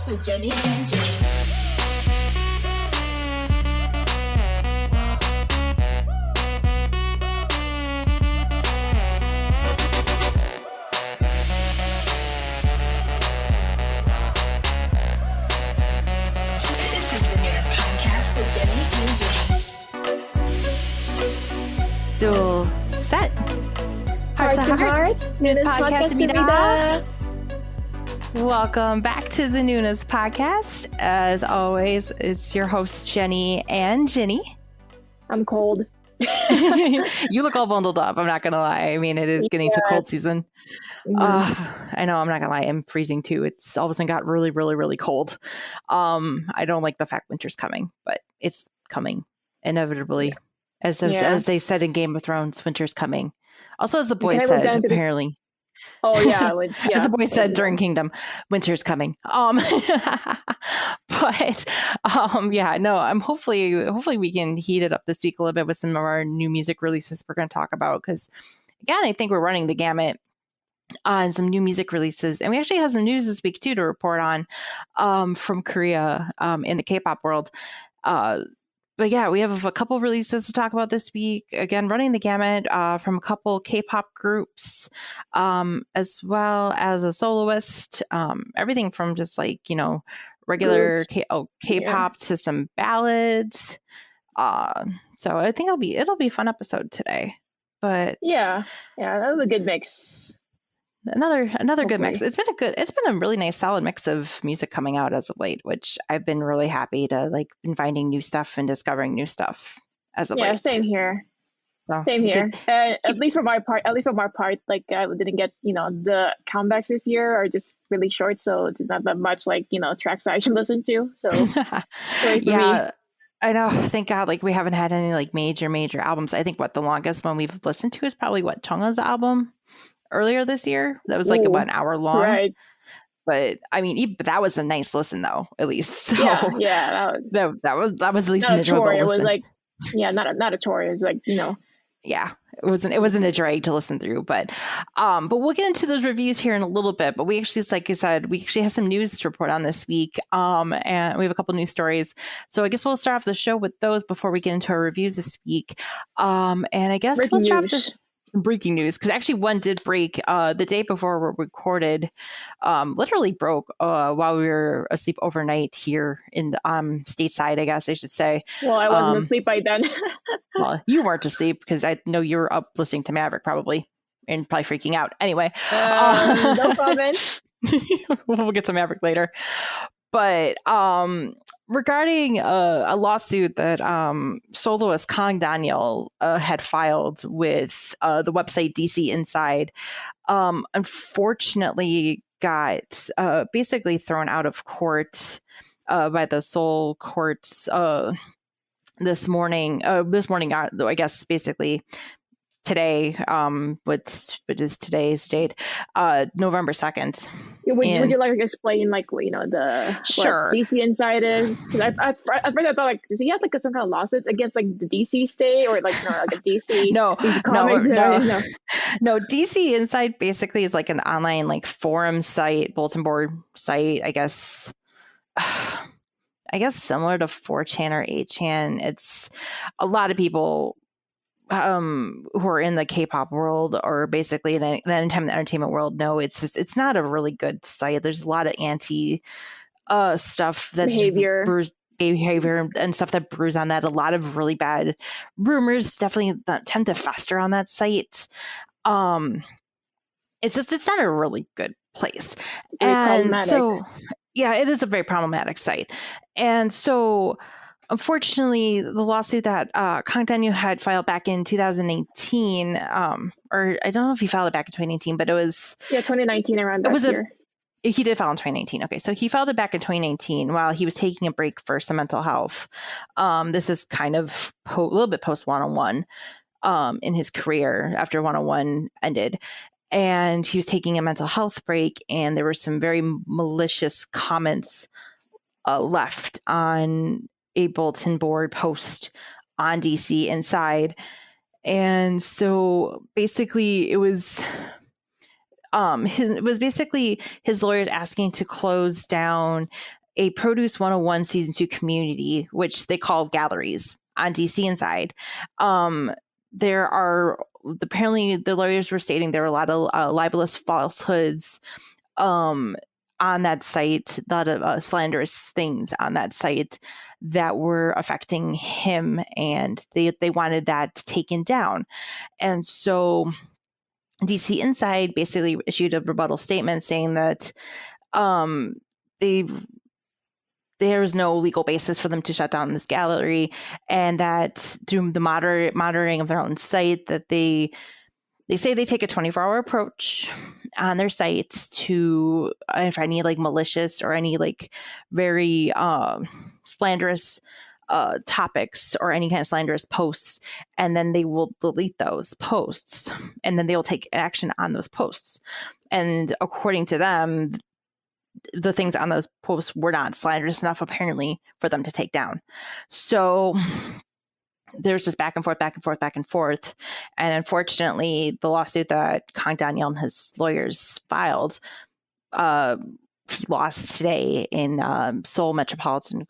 Podcast with Jenny and Jenny. This is the Noonas Podcast with Jenny and Jenny. Dual set. Heart to heart. Noonas Podcast Podcast. Welcome back to the Noonas Podcast. As always, it's your host, Jenny and Jenny. I'm cold. You look all bundled up. I'm not going to lie. I mean, it is getting to cold season. I know. I'm not going to lie. I'm freezing too. It's all of a sudden got really, really, really cold. I don't like the fact winter's coming, but it's coming inevitably. As they said in Game of Thrones, winter's coming. Also, as the boys said, apparently. Oh yeah, as the boy said during Kingdom, winter's coming. I'm hopefully we can heat it up this week a little bit with some of our new music releases we're going to talk about, because again, I think we're running the gamut on some new music releases, and we actually have some news this week too to report on from Korea in the K-pop world. But yeah, we have a couple releases to talk about this week. Again, running the gamut from a couple K-pop groups, as well as a soloist. Everything from just regular K-pop to some ballads. So I think it'll be a fun episode today. But yeah, that was a good mix. Another good mix. It's been a really nice solid mix of music coming out as of late, which I've been really happy to been finding new stuff and discovering new stuff as of late. Yeah, same here. So, same here. At least for my part, I didn't get, the comebacks this year are just really short, so it's not that much tracks that I should listen to. So yeah. I know. Thank God, we haven't had any major albums. I think the longest one we've listened to is probably Chungha's album earlier this year. That was about an hour long, right? But I mean, that was a nice listen though, at least. So, yeah, that was at least not an enjoyable listen. It was not a chore. It was yeah, it wasn't a drag to listen through, but we'll get into those reviews here in a little bit. But we actually, like you said, we actually have some news to report on this week, and we have a couple news stories. So I guess we'll start off the show with those before we get into our reviews this week. And I guess we'll start off breaking news, because actually one did break the day before we recorded. Literally broke while we were asleep overnight here in the stateside, I guess I should say. Well, I wasn't asleep by then. Well, you weren't asleep because I know you were up listening to Maverick probably and probably freaking out. Anyway, no comment. We'll get to Maverick later. But regarding a lawsuit that soloist Kang Daniel had filed with the website DC Inside, unfortunately got basically thrown out of court by the Seoul courts this morning. I guess basically today, which is today's date, November 2nd. Would you like to explain the sure what DC Inside is? Because at first I thought does he have some kind of lawsuit against the DC state or a DC? No. DC Inside basically is an online forum site, bulletin board site, I guess similar to 4chan or 8chan. It's a lot of people who are in the K-pop world or basically in the entertainment world know it's not a really good site. There's a lot of anti stuff that's behavior and stuff that brews on that. A lot of really bad rumors definitely tend to fester on that site. It's not a really good place. And so yeah, it is a very problematic site. And so unfortunately, the lawsuit that Kang Daniel had filed back in 2019, or I don't know if he filed it back in 2019, but it was 2019 around that year. He did file in 2019. Okay, so he filed it back in 2019 while he was taking a break for some mental health. This is kind of a little bit post 101 in his career after 101 ended. And he was taking a mental health break, and there were some very malicious comments left on a bulletin board post on DC Inside. And so basically it was It was basically his lawyers asking to close down a Produce 101 season 2 community, which they call galleries on DC Inside. There are apparently, the lawyers were stating there are a lot of libelous falsehoods on that site, a lot of slanderous things on that site that were affecting him, and they wanted that taken down. And so DC Inside basically issued a rebuttal statement saying that there's no legal basis for them to shut down this gallery, and that through the monitoring of their own site, that they say they take a 24-hour approach on their sites to if any like malicious or any like very slanderous topics or any kind of slanderous posts, and then they will delete those posts, and then they will take action on those posts. And according to them, the things on those posts were not slanderous enough, apparently, for them to take down. So there's just back and forth. And unfortunately, the lawsuit that Kang Daniel and his lawyers filed, he lost today in Seoul Metropolitan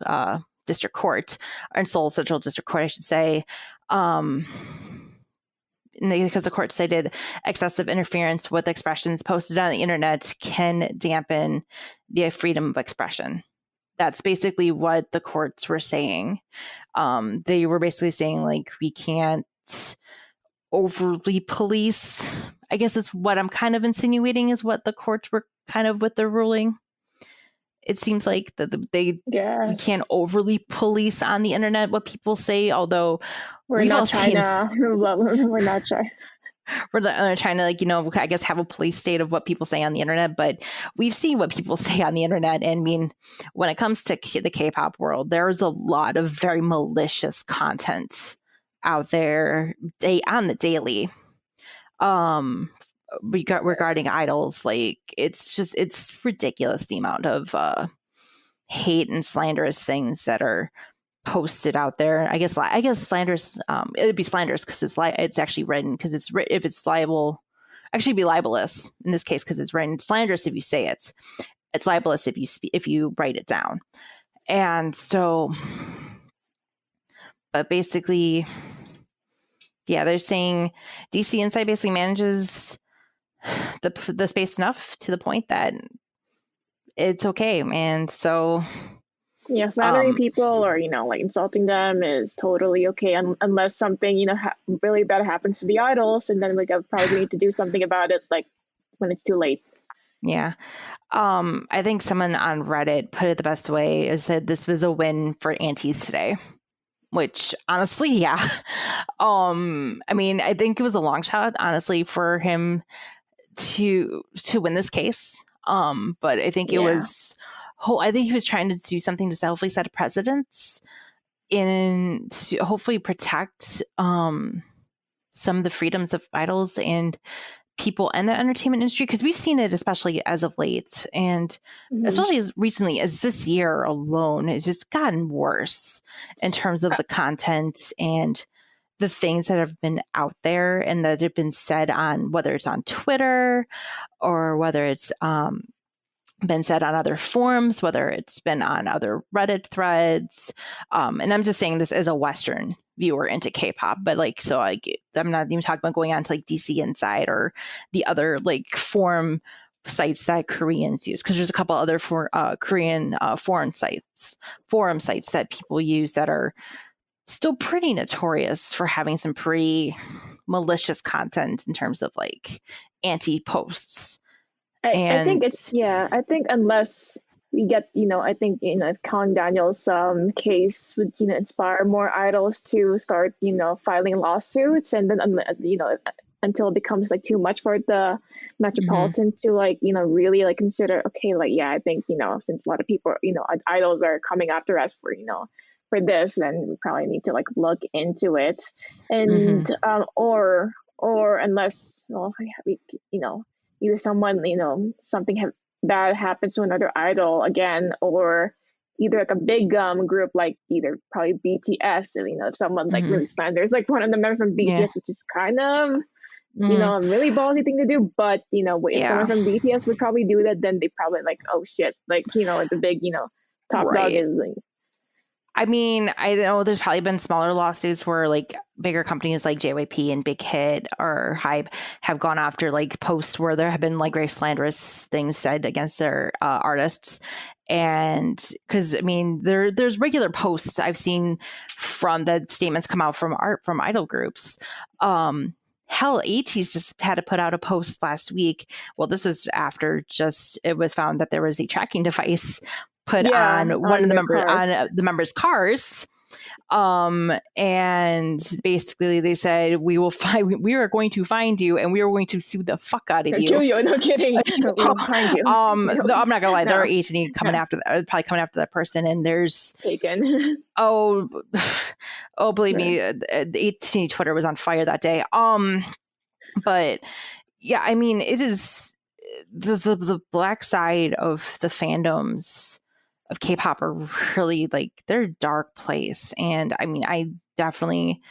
District Court, or Seoul Central District Court, I should say. Because the court cited excessive interference with expressions posted on the internet can dampen the freedom of expression. That's basically what the courts were saying. They were basically saying, like, we can't overly police, I guess is what I'm kind of insinuating is what the courts were kind of with the ruling. It seems like that you can't overly police on the internet what people say, although we're not China. We're not China. We're trying to, like, you know, I guess have a police state of what people say on the internet, but we've seen what people say on the internet. And I mean, when it comes to the K-pop world, there's a lot of very malicious content out there on the daily. Regarding idols, like it's ridiculous the amount of hate and slanderous things that are posted out there. I guess slanderous. It'd be slanderous because it's actually written, because if it's liable, actually be libelous in this case because it's written. Slanderous if you say it. It's libelous if you write it down. And so, but basically, yeah, they're saying DC Inside basically manages the space enough to the point that it's okay. And so yeah, slandering people or, you know, like insulting them is totally okay unless something, you know, really bad happens to the idols, and then we probably need to do something about it, like when it's too late. Yeah. I think someone on Reddit put it the best way. It said this was a win for aunties today. Which honestly, yeah. I mean, I think it was a long shot, honestly, for him to win this case. But I think I think he was trying to do something to hopefully set a precedence and to hopefully protect some of the freedoms of idols and people in the entertainment industry, because we've seen it, especially as of late, and especially as recently as this year alone, it's just gotten worse in terms of the content and the things that have been out there and that have been said on, whether it's on Twitter or whether it's been said on other forums, whether it's been on other Reddit threads. And I'm just saying this as a Western viewer into K-pop, but like, so I'm not even talking about going on to like DC Inside or the other like forum sites that Koreans use, because there's a couple other Korean forum sites that people use that are still pretty notorious for having some pretty malicious content in terms of like anti-posts. I think I think unless we get, you know, I think, you know, if Kang Daniel's case would, you know, inspire more idols to start, you know, filing lawsuits, and then, you know, until it becomes like too much for the Metropolitan to like, you know, really like consider, okay, like, yeah, I think, you know, since a lot of people, you know, idols are coming after us for, you know, for this, then we probably need to like look into it. And or unless, well, we, you know, either someone, you know, something bad happens to another idol again, or either like a big group, like either probably BTS, or, you know, if someone like really slanders like one of the members from BTS, which is kind of Mhm. a really ballsy thing to do. But if someone Yeah. from BTS would probably do that, then they probably like, oh shit, like the big top dog Right. is like, I mean, I know there's probably been smaller lawsuits where like bigger companies like JYP and Big Hit or Hype have gone after like posts where there have been like very slanderous things said against their artists. And because I mean, there's regular posts I've seen from the statements come out from idol groups. Hell, ATEEZ just had to put out a post last week. Well, this was after just it was found that there was a tracking device put yeah, on one of the their members cars. on the members' cars. And basically they said we are going to find you and we are going to sue the fuck out of Kill you. you, no kidding. We'll find you. I'm not gonna lie, there No. are 18 coming after that, probably coming after that person, and there's Taken. oh believe me, Yeah. the 18 Twitter was on fire that day. But yeah, I mean, it is the black side of the fandoms of K-pop are really like they're a dark place, and I mean, I definitely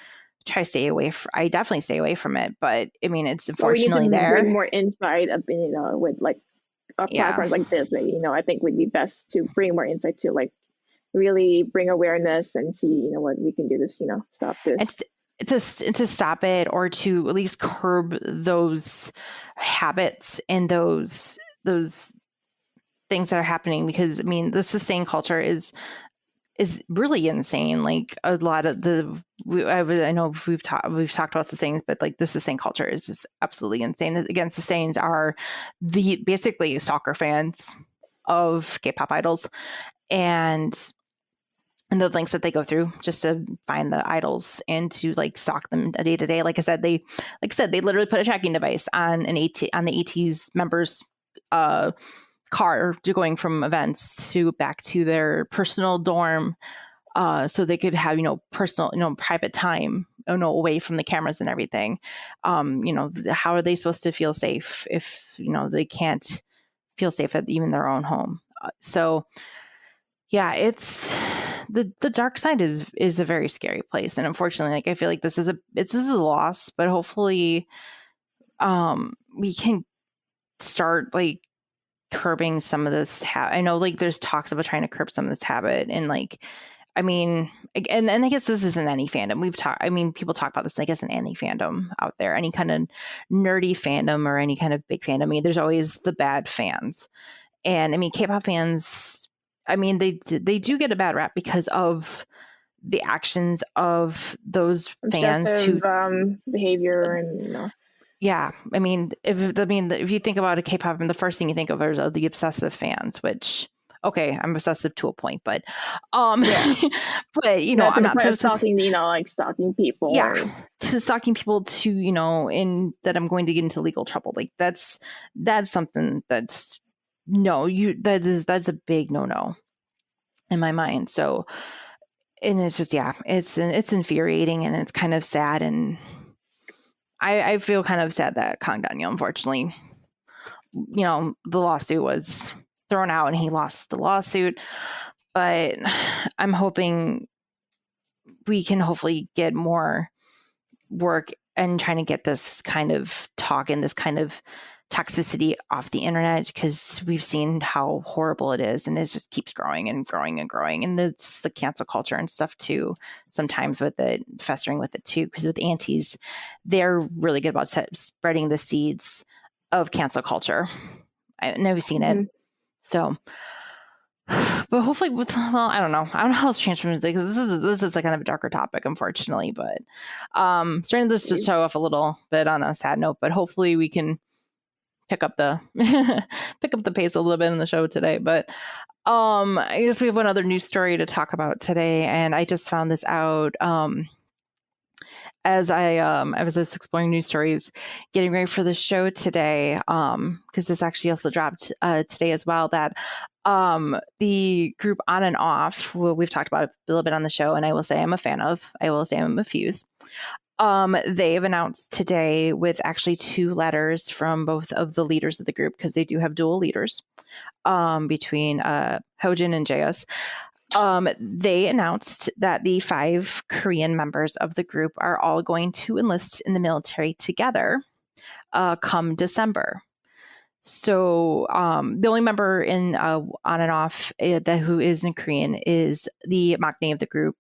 stay away from it. But I mean, it's Well, we need unfortunately to there. bring more insight up with like platforms like this. I think would be best to bring more insight to like really bring awareness and see what we can do to stop this. To stop it or to at least curb those habits and those things that are happening, because I mean the saesang culture is really insane. Like a lot of I know we've talked about saesangs, but like the saesang culture is just absolutely insane. Again, saesangs are the basically stalker fans of K-pop idols, and the links that they go through just to find the idols and to like stalk them day to day. Like I said, they literally put a tracking device on on the ATEEZ members' car going from events to back to their personal dorm, so they could have personal private time away from the cameras and everything. How are they supposed to feel safe if they can't feel safe at even their own home? So yeah, it's the dark side is a very scary place, and unfortunately, like I feel like this is a loss, but hopefully, we can start like curbing some of this. I know like there's talks about trying to curb some of this habit, and like I mean, and I guess this isn't any fandom. People talk about this, I guess, in any fandom out there, any kind of nerdy fandom or any kind of big fandom. I mean, there's always the bad fans, and I mean, K-pop fans. I mean, they do get a bad rap because of the actions of those fans Obsessive, who behavior and yeah. I mean, if you think about a K-pop, and the first thing you think of are the obsessive fans, which okay, I'm obsessive to a point, but Yeah. but not I'm to the not point so of stalking, like stalking people. yeah, to stalking people to in that I'm going to get into legal trouble. Like that's something that's that's a big no in my mind. So, and it's just it's infuriating and it's kind of sad, and I feel kind of sad that Kang Daniel, unfortunately, the lawsuit was thrown out and he lost the lawsuit. But I'm hoping we can hopefully get more work and trying to get this kind of talk and this kind of toxicity off the internet, because we've seen how horrible it is, and it just keeps growing and growing and growing. And it's the cancel culture and stuff too, sometimes with it festering with it too, because with antis, they're really good about spreading the seeds of cancel culture. I've never seen it. So but hopefully I don't know how it's transformed, because this is a kind of a darker topic, unfortunately, but starting this to show off a little bit on a sad note, but hopefully we can pick up the pace a little bit in the show today. But I guess we have one other news story to talk about today, and I just found this out as I was just exploring news stories, getting ready for the show today, because this actually also dropped today as well, that the group On and Off, we've talked about it a little bit on the show, and I will say I'm a fan of. I will say I'm a Fuse. They've announced today with actually 2 letters from both of the leaders of the group, because they do have dual leaders between Hojin and JS. They announced that the 5 Korean members of the group are all going to enlist in the military together. come December. So the only member in on and off that who is in Korean is the maknae of the group,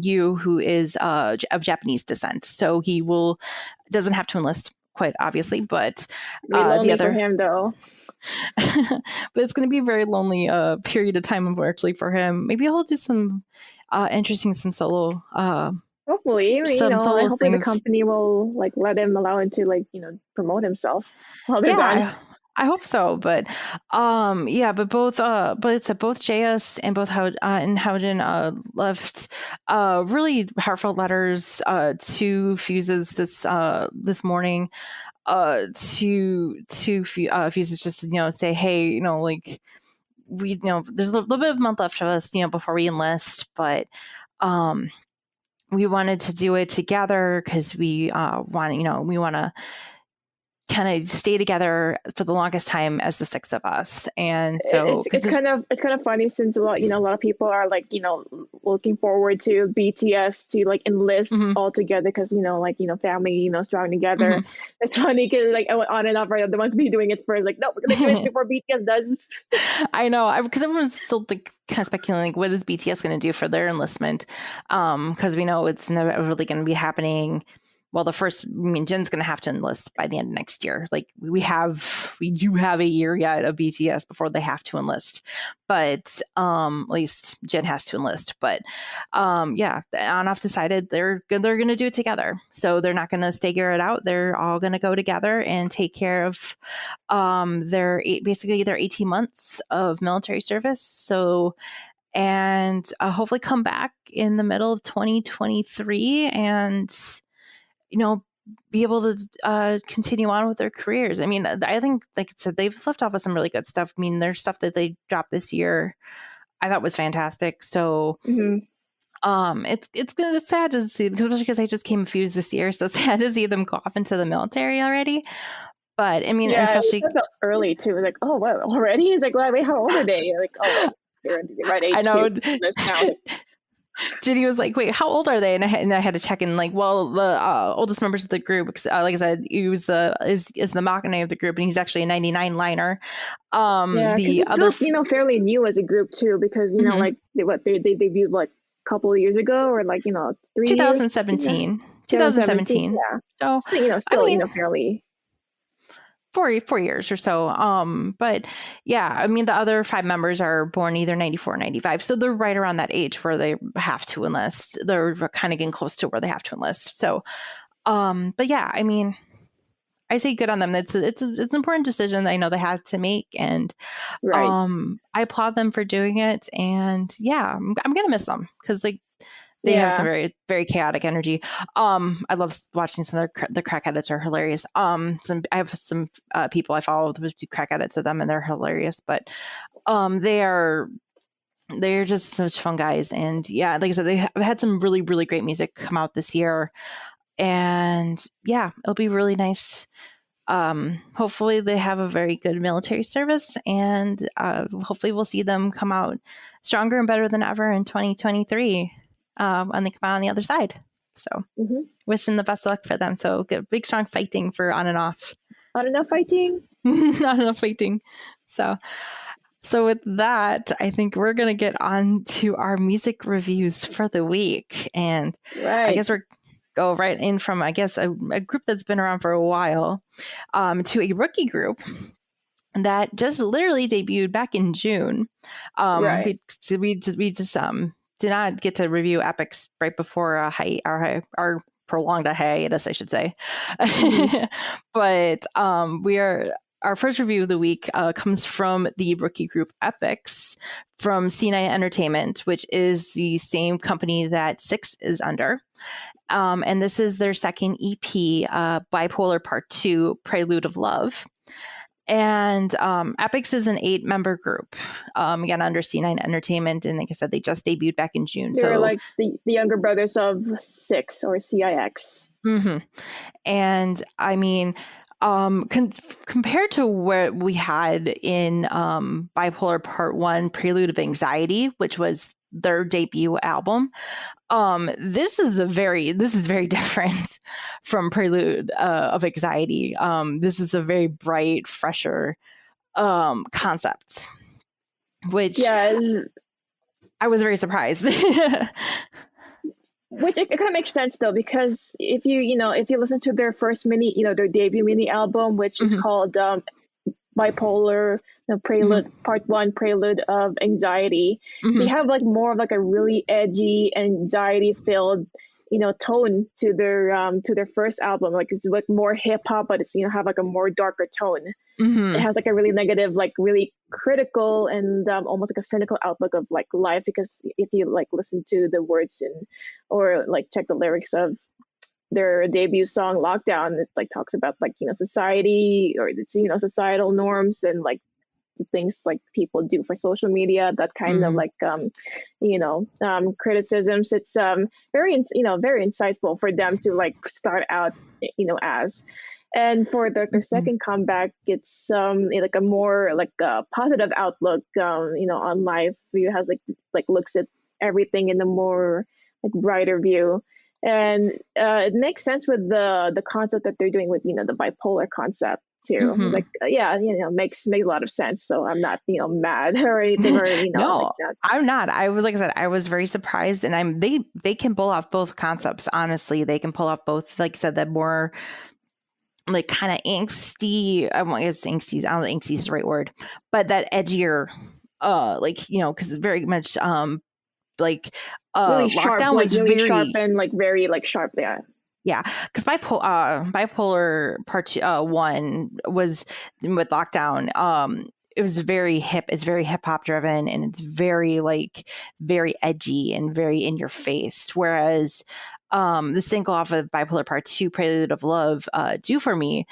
Yu, who is of Japanese descent. So he doesn't have to enlist, quite obviously, but Be lonely the other for him though. but it's going to be a very lonely period of time, unfortunately, for him. Maybe he'll do some interesting, some solo Hopefully, I solo hopefully the things. company will like let him allow him to like promote himself while they're gone. Yeah, I hope so. But but it's that both JS and both and Howden left really heartfelt letters to Fuses this morning. To Fuses, just say, hey, like, we there's a little bit of a month left of us before we enlist, but we wanted to do it together because we want to kind of stay together for the longest time as the six of us. And so it's kind of funny, since a lot of people are like looking forward to BTS to like enlist all together, because family strong together. Mhm. It's funny because like on and off, right, the ones be doing it first, like, no, we're gonna do it before BTS does. I know, because everyone's still like kind of speculating, like, what is BTS going to do for their enlistment, because we know it's never really going to be happening. Well, Jin's going to have to enlist by the end of next year. Like, we do have a year yet of BTS before they have to enlist, but at least Jin has to enlist. But On-Off decided they're going to do it together, so they're not going to stagger it out. They're all going to go together and take care of their 18 months of military service. So, and hopefully come back in the middle of 2023 and be able to continue on with their careers. I mean, I think, like I said, they've left off with some really good stuff. I mean, there's stuff that they dropped this year I thought was fantastic. So it's sad to see, especially because I just came Fused this year, so it's sad to see them go off into the military already. But I mean, especially it felt early too. Like, oh, what, already? It's like, wait, how old are they? Like, oh, they're the right age. I know. Now. Ginny was like, wait, how old are they? And I had to check in, like, well, the oldest members of the group, like I said, he was is the maknae of the group, and he's actually a 99 liner. The other fairly new as a group too, because like they debuted like a couple of years ago, or like 2017. Years? 2017. Yeah. So still fairly 4 years or so. But yeah, I mean, the other 5 members are born either 94 or 95. So they're right around that age where they have to enlist. They're kind of getting close to where they have to enlist. So, but yeah, I mean, I say good on them. It's an important decision I know they had to make. And I applaud them for doing it. And yeah, I'm going to miss them because they have some very, very chaotic energy. I love watching some of the crack edits are hilarious. I have some people I follow who do crack edits of them, and they're hilarious. But they're just such fun guys. And yeah, like I said, they have had some really, really great music come out this year. And yeah, it'll be really nice. Hopefully they have a very good military service, and hopefully we'll see them come out stronger and better than ever in 2023. And they come out on the other side. So wishing the best of luck for them. So good, big, strong fighting for On and Off. Not enough fighting. Not enough fighting. So with that, I think we're going to get on to our music reviews for the week. And I guess we're go right in from, I guess, a group that's been around for a while to a rookie group that just literally debuted back in June. We just did not get to review Epex right before our prolonged hiatus, I should say. But our first review of the week comes from the rookie group Epex from C9 Entertainment, which is the same company that Six is under. And this is their second EP, Bipolar Part 2, Prelude of Love. And Epex is an 8-member group, again, under C9 Entertainment. And like I said, they just debuted back in June. They're like the younger brothers of Six or CIX. And I mean, compared to what we had in Bipolar Part 1, Prelude of Anxiety, which was their debut album. This is very different from Prelude of Anxiety. This is a very bright, fresher concept, which I was very surprised. Which it kind of makes sense though, because if you listen to their first their debut mini album, which is called Bipolar, Prelude Part 1, Prelude of Anxiety, they have like more of like a really edgy, anxiety filled tone to their first album. Like it's like more hip hop, but it's have like a more darker tone. It has like a really negative, like really critical and almost like a cynical outlook of like life, because if you like listen to the words or like check the lyrics of their debut song Lockdown, it like talks about like society or societal norms and like the things like people do for social media, that kind of like criticisms. It's very very insightful for them to like start out as. And for their second comeback, it's like a more like a positive outlook on life. It has like looks at everything in a more like brighter view. And it makes sense with the concept that they're doing with the bipolar concept too. Like makes a lot of sense. So I'm not mad or anything or no, like that. I'm not. I was, like I said, I was very surprised, and they can pull off both concepts. Honestly, they can pull off both. Like I said, that more like kind of angsty. I don't guess angsty. I don't think angsty is the right word, but that edgier, because it's very much like really Lockdown sharp, was like really very sharp and like very like sharp. Yeah, because Bipolar Part 1 was with Lockdown. It was very hip. It's very hip hop driven, and it's very very edgy and very in your face. Whereas the single off of Bipolar Part 2, Prelude of Love, Do For Me,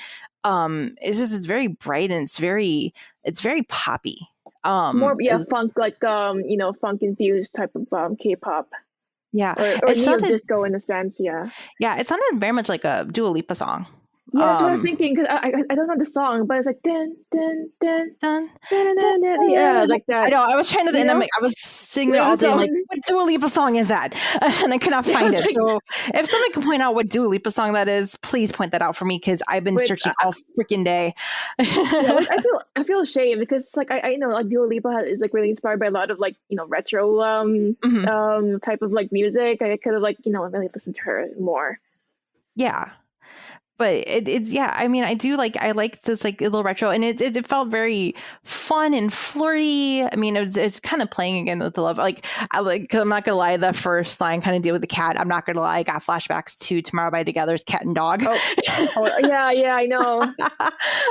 it's very bright and it's very poppy. It's more funk, like funk infused type of K-pop. Yeah, or neo disco in a sense. Yeah, it sounded very much like a Dua Lipa song. Yeah, that's what I was thinking, because I don't know the song, but it's like dun dun dun dun dun dun, dun, yeah, like that. I know. I was trying to, and I was singing it all day. I'm like, what Dua Lipa song is that? And I could not find it. So if someone can point out what Dua Lipa song that is, please point that out for me, because I've been searching all freaking day. I feel ashamed, because like I know like Dua Lipa is like really inspired by a lot of like retro type of like music. I could have like really listened to her more. Yeah. But it's I mean, I like this like little retro, and it felt very fun and flirty. I mean, it's kind of playing again with the love. Like cause I'm not gonna lie, the first line kind of deal with the cat. I'm not gonna lie, I got flashbacks to Tomorrow by Together's Cat and Dog. Yeah, I know.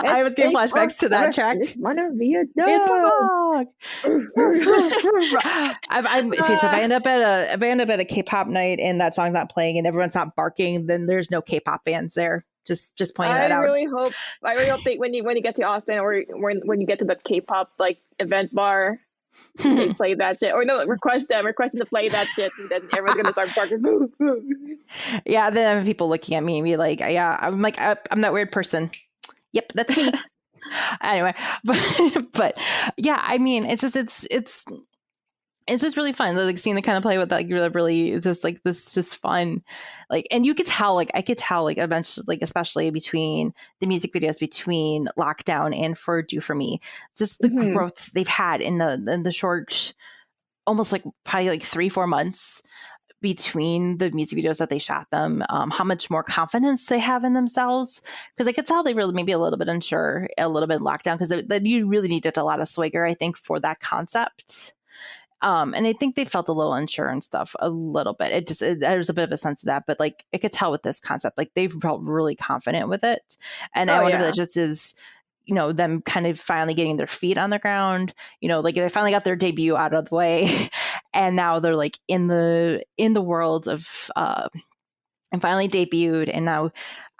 I was getting flashbacks to that track. Wanna be a dog? I'm seriously, if I end up at a K-pop night and that song's not playing and everyone's not barking, then there's no K-pop fans there. Just pointing that out. I really hope that when you get to Austin, or when you get to the K-pop like event bar, they play that shit. Or no, request them to play that shit, and then everyone's gonna start barking. Yeah, then I have people looking at me and be like, yeah, I'm like, I'm that weird person. Yep, that's me. Anyway, but yeah, I mean, it's just really fun, like seeing the kind of play with that. Like really just like this, just fun. Like, and you could tell, like I could tell, like eventually, like especially between the music videos between Lockdown and For Do For Me, just the growth they've had in the short, almost like probably like 3-4 months between the music videos that they shot them, how much more confidence they have in themselves, because I could tell they really maybe a little bit unsure, a little bit locked down, because you really needed a lot of swagger, I think, for that concept. And I think they felt a little unsure and stuff a little bit. There's a bit of a sense of that, but like I could tell with this concept, like they've felt really confident with it. And I wonder if that just is, them kind of finally getting their feet on the ground, like they finally got their debut out of the way and now they're like in the world of, and finally debuted and now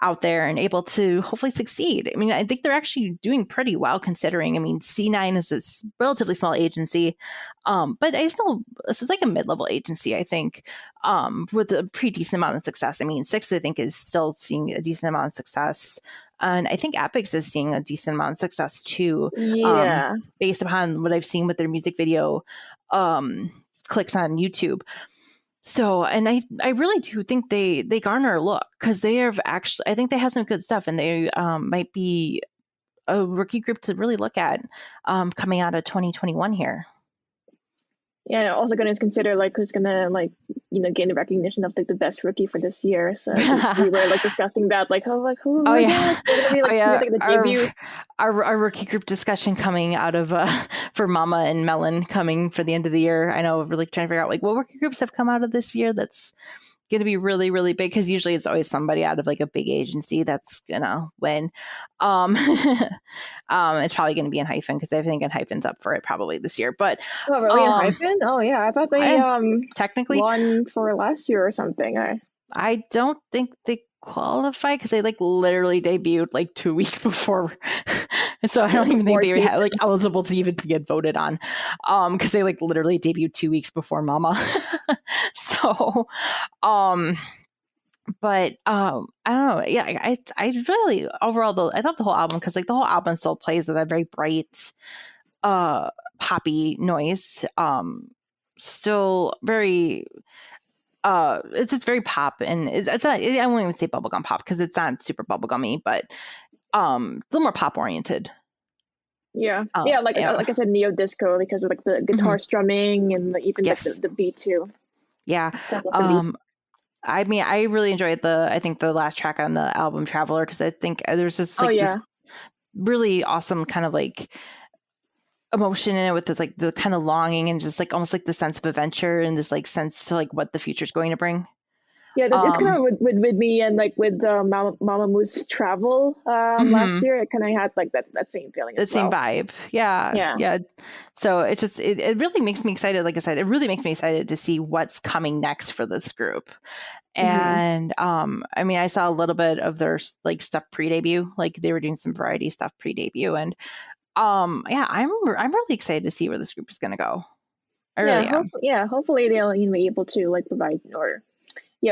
out there and able to hopefully succeed. I mean, I think they're actually doing pretty well considering. I mean, C9 is this relatively small agency, but this is like a mid-level agency, I think, with a pretty decent amount of success. I mean, Six, I think, is still seeing a decent amount of success. And I think Epex is seeing a decent amount of success too, based upon what I've seen with their music video clicks on YouTube. So, and I really do think they garner a look because they have actually, I think they have some good stuff, and they might be a rookie group to really look at coming out of 2021 here. Yeah, also going to consider like who's going to like gain the recognition of like the best rookie for this year. So we were like discussing that, like who Oh yeah, the debut. Our rookie group discussion coming out of for Mama and Melon coming for the end of the year. I know we're really trying to figure out like what rookie groups have come out of this year that's going to be really, really big, because usually it's always somebody out of like a big agency that's gonna win. It's probably going to be in Hyphen, because I think in Hyphen's up for it probably this year. But oh, really? In Hyphen? Oh yeah, I thought they technically won for last year or something. I don't think they qualify because they like literally debuted like 2 weeks before. So I don't even think they were like eligible to even to get voted on, because they like literally debuted 2 weeks before Mama. So but I don't know. Yeah, I really overall I thought the whole album, because like the whole album still plays with that very bright poppy noise, still very it's very pop, and it's not, I won't even say bubblegum pop because it's not super bubblegummy, but a little more pop oriented. Yeah, like I said, neo disco, because of like the guitar strumming and even like the beat too. Yeah. I mean, I really enjoyed I think the last track on the album, Traveler, because I think there's just like this really awesome kind of like emotion in it, with this like the kind of longing and just like almost like the sense of adventure and this like sense to like what the future's going to bring. Yeah, it's kind of with me and like with Mamamoo Travel last year. It kind of had like that same feeling. That same vibe. Yeah. So it just it really makes me excited. Like I said, it really makes me excited to see what's coming next for this group. And I mean, I saw a little bit of their like stuff pre-debut. Like they were doing some variety stuff pre-debut, and yeah, I'm really excited to see where this group is going to go. I really am. Hopefully they'll be able to like provide or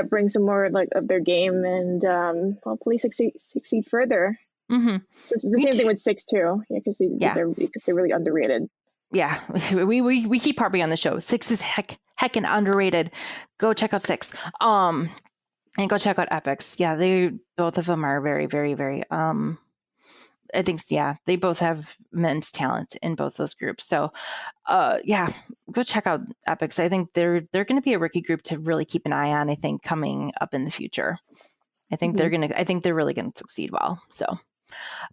bring some more like of their game, and hopefully succeed further. So it's the same thing with 6 too. Because they're really underrated. Yeah, we keep harping on the show. 6 is heckin' underrated. Go check out 6. And go check out Epex. Yeah, they both of them are very, very, very I think, they both have immense talent in both those groups. So, go check out Epex. I think they're going to be a rookie group to really keep an eye on, I think, coming up in the future. I think they're really going to succeed well. So,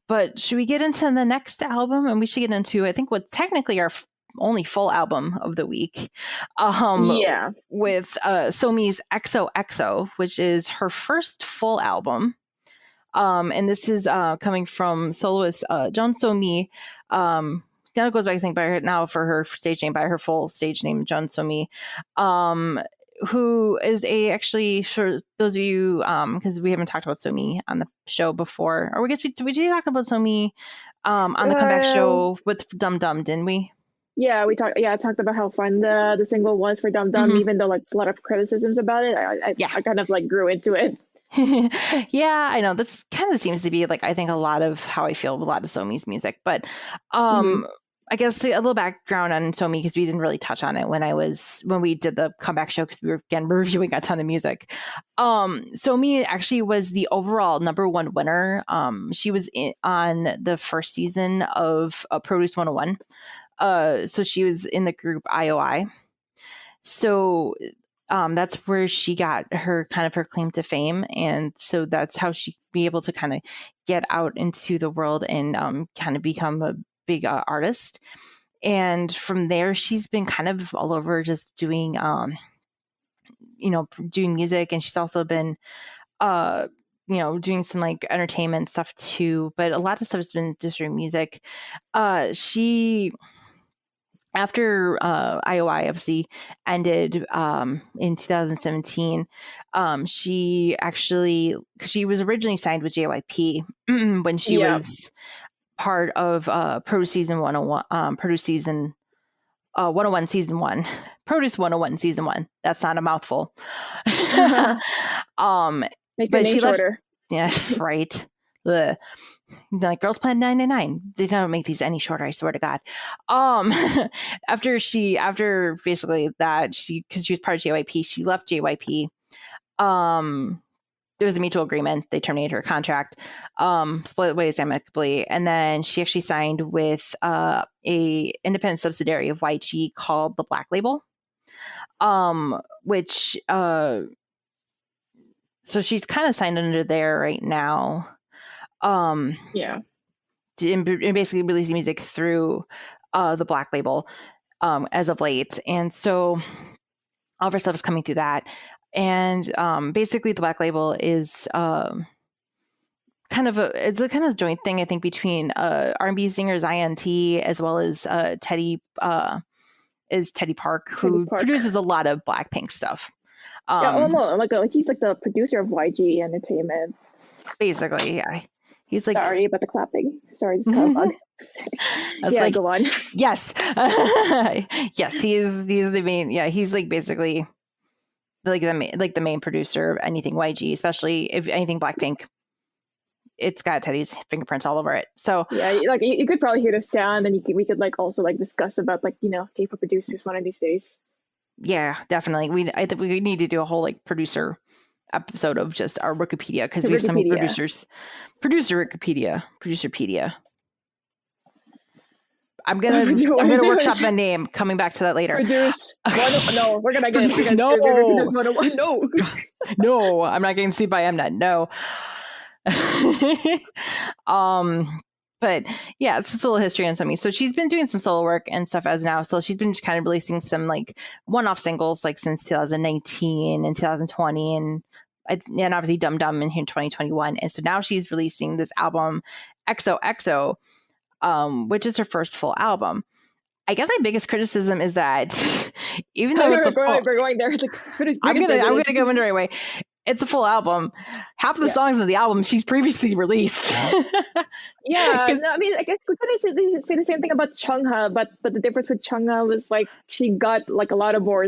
but should we get into the next album? And we should get into, I think, what's technically our only full album of the week. With Somi's XOXO, which is her first full album. And this is coming from soloist Jeon Somi. Now goes by, I think, by her now for her stage name, by her full stage name, Jeon Somi, who is actually, for those of you, because we haven't talked about Somi on the show before, or I guess we did talk about Somi on the comeback show with Dum Dum, didn't we? Yeah, we talked. Yeah, I talked about how fun the single was for Dum Dum, even though like a lot of criticisms about it. I kind of like grew into it. Yeah, I know this kind of seems to be like, I think, a lot of how I feel with a lot of Somi's music, but I guess a little background on Somi, because we didn't really touch on it when we did the comeback show, because we were again reviewing a ton of music. Somi actually was the overall #1 winner. She was on the first season of Produce 101. So she was in the group IOI. So that's where she got her claim to fame, and so that's how she be able to kind of get out into the world and kind of become a big artist. And from there, she's been kind of all over, just doing doing music, and she's also been doing some like entertainment stuff too, but a lot of stuff has been just doing music. She, after IOI obviously ended in 2017, she was originally signed with JYP when she was part of Produce Season 101, Produce Season 101 Season 1. Produce 101 Season 1. That's not a mouthful. Make the name shorter. Yeah, right. Ugh. Like Girls Planet 999, they don't make these any shorter, I swear to God. After basically that, because she was part of JYP, she left JYP. There was a mutual agreement. They terminated her contract, split ways amicably, and then she actually signed with a independent subsidiary of YG called the Black Label, which so she's kind of signed under there right now. Yeah. And basically releasing music through the Black Label as of late, and so all of her stuff is coming through that. And basically, the Black Label is kind of a joint thing, I think, between R&B singer INT as well as Teddy Park, who produces a lot of Blackpink stuff. No, he's like the producer of YG Entertainment. Basically, yeah. He's like, sorry about the clapping. Sorry, just kind of bug. Yeah, go on. Yes, yes, he's the main. Yeah, he's like basically like the main producer of anything YG, especially if anything Blackpink. It's got Teddy's fingerprints all over it. So yeah, like you could probably hear the sound, and we could like also like discuss about like K-pop producers one of these days. Yeah, definitely. I think we need to do a whole like producer episode of just our Wikipedia, because we have so many producers. Producerpedia. I'm gonna workshop the name. Coming back to that later. Produce. No, we're gonna get it. No, no, I'm not getting sued by Mnet. No. But yeah, it's just a little history on Somi. So she's been doing some solo work and stuff as now. So she's been kind of releasing some like one-off singles like since 2019 and 2020 and obviously Dum Dum in 2021. And so now she's releasing this album XOXO, which is her first full album. I guess my biggest criticism is that even though we're going there, I'm gonna go in the right way. It's a full album. Half of the songs of the album she's previously released. Yeah, no, I mean, I guess we could say the same thing about Chungha, but the difference with Chungha was like she got like a lot of more,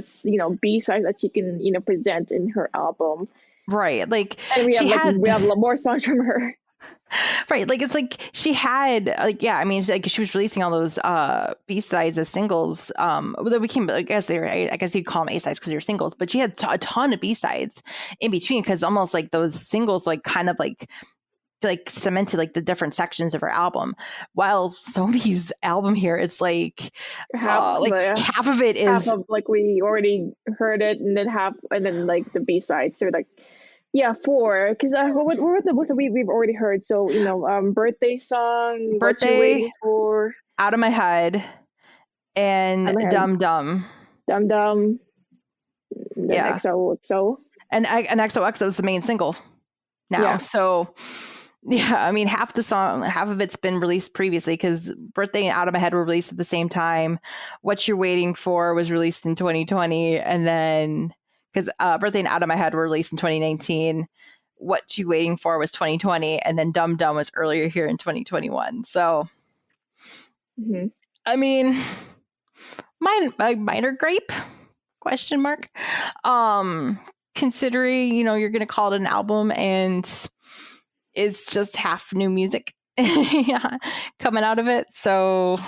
B-sides that she can present in her album. Right, like, and we have a lot more songs from her. Right, like it's like she had like I mean like she was releasing all those B-sides as singles that became I guess you'd call them A-sides because they were singles, but she had a ton of B-sides in between because almost like those singles like kind of like cemented like the different sections of her album, while Somi's album here it's like half of it is like we already heard it, and then like the B-sides are like 4, because what were the ones that we've already heard? So birthday song, What You Waiting For, Out of My Head, and Dum Dum. XOXO, and XOXO is the main single now. Yeah. So yeah, I mean half of it's been released previously because Birthday and Out of My Head were released at the same time. What You're Waiting For was released in 2020, and then because Birthday and Out of My Head were released in 2019. What You Waiting For was 2020, and then Dum Dum was earlier here in 2021. So, I mean, minor gripe? Question mark. Considering you're going to call it an album and it's just half new music coming out of it. So,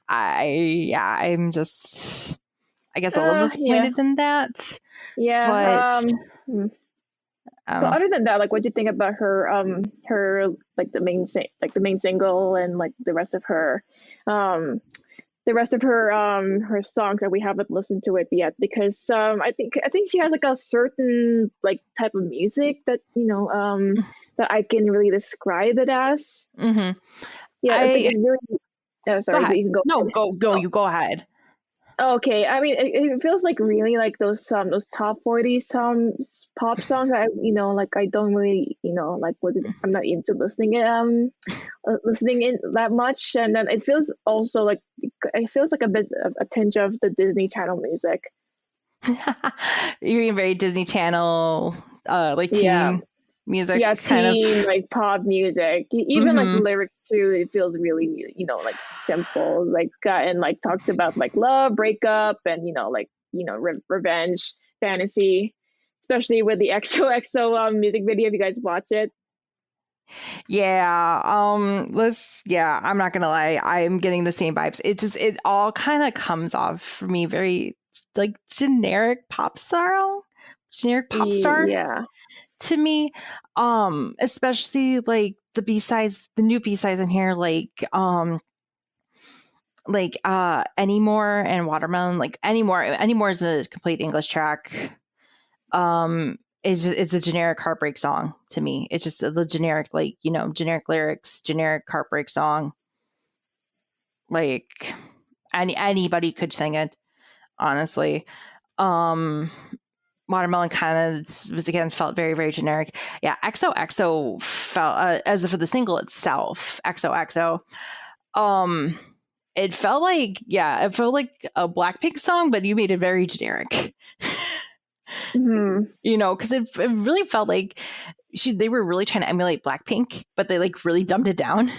I'm just. I guess a little disappointed in that. Yeah. But other than that, like, what do you think about her like the main single and like the rest of her her songs that we haven't listened to it yet? Because I think she has like a certain like type of music that that I can really describe it as. Mm-hmm. Yeah, I think it's really. Sorry, go ahead. You can go. No, go. You go ahead. Okay, I mean, it feels like really like those top 40 pop songs. I don't really I'm not into listening in that much, and then it feels also like a bit of a tinge of the Disney Channel music. You're being very Disney Channel, like teen music, kind of like pop music. Even like the lyrics too, it feels really like simple, like and like talked about like love, breakup, and revenge, fantasy, especially with the XOXO music video. If you guys watch it, Yeah. I'm not gonna lie. I'm getting the same vibes. It all kind of comes off for me very like generic pop star, Yeah. to me. Especially like the B-sides, the new B-sides in here, like Anymore and Watermelon. Like Anymore is a complete English track. It's a generic heartbreak song to me. It's just the generic, like, generic lyrics, generic heartbreak song. Like anybody could sing it, honestly. um Watermelon kind of was, again, felt very, very generic. Yeah, XOXO felt, as for the single itself, XOXO, um it felt like a Blackpink song, but you made it very generic. Hmm. Because it really felt like they were really trying to emulate Blackpink, but they like really dumbed it down.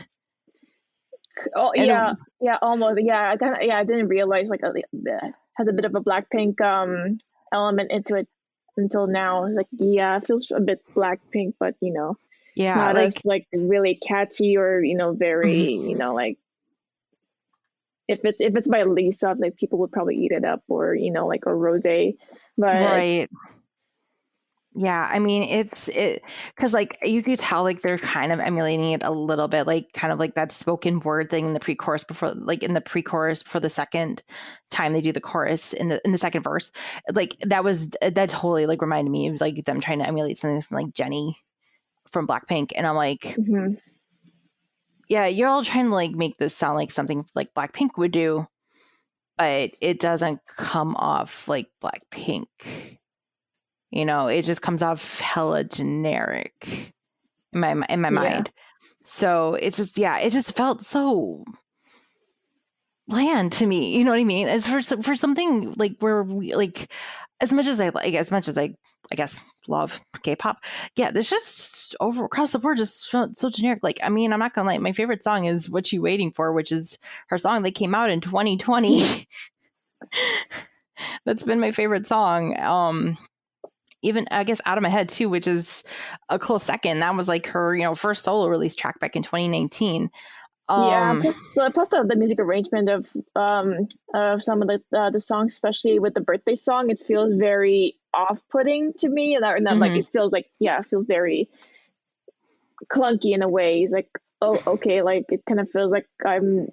Oh And yeah, almost. Yeah, I didn't realize like has a bit of a Blackpink element into it until now. It's like, yeah, it feels a bit Blackpink, but yeah, not like as like really catchy or very like if it's by Lisa, like people would probably eat it up, or like a Rose, but right. Yeah, I mean, because like you could tell like they're kind of emulating it a little bit, like kind of like that spoken word thing in the pre-chorus before the second time they do the chorus in the second verse. Like that totally like reminded me of like them trying to emulate something from like Jennie from Blackpink, and I'm like, mhm. yeah, you're all trying to like make this sound like something like Blackpink would do, but it doesn't come off like Blackpink. It just comes off hella generic in my Yeah. mind. So it just felt so bland to me. You know what I mean? As for something like where we like, as much as I guess love K-pop, yeah, this just over across the board just felt so generic. Like, I mean, I'm not gonna lie, my favorite song is "What You Waiting For," which is her song that came out in 2020. That's been my favorite song. Even I guess Out of My Head too, which is a close second. That was like her, first solo release track back in 2019. Yeah, plus the music arrangement of some of the songs, especially with the birthday song, it feels very off-putting to me, and that like Mhm. it feels very clunky in a way. It's like, oh, okay, like it kind of feels like I'm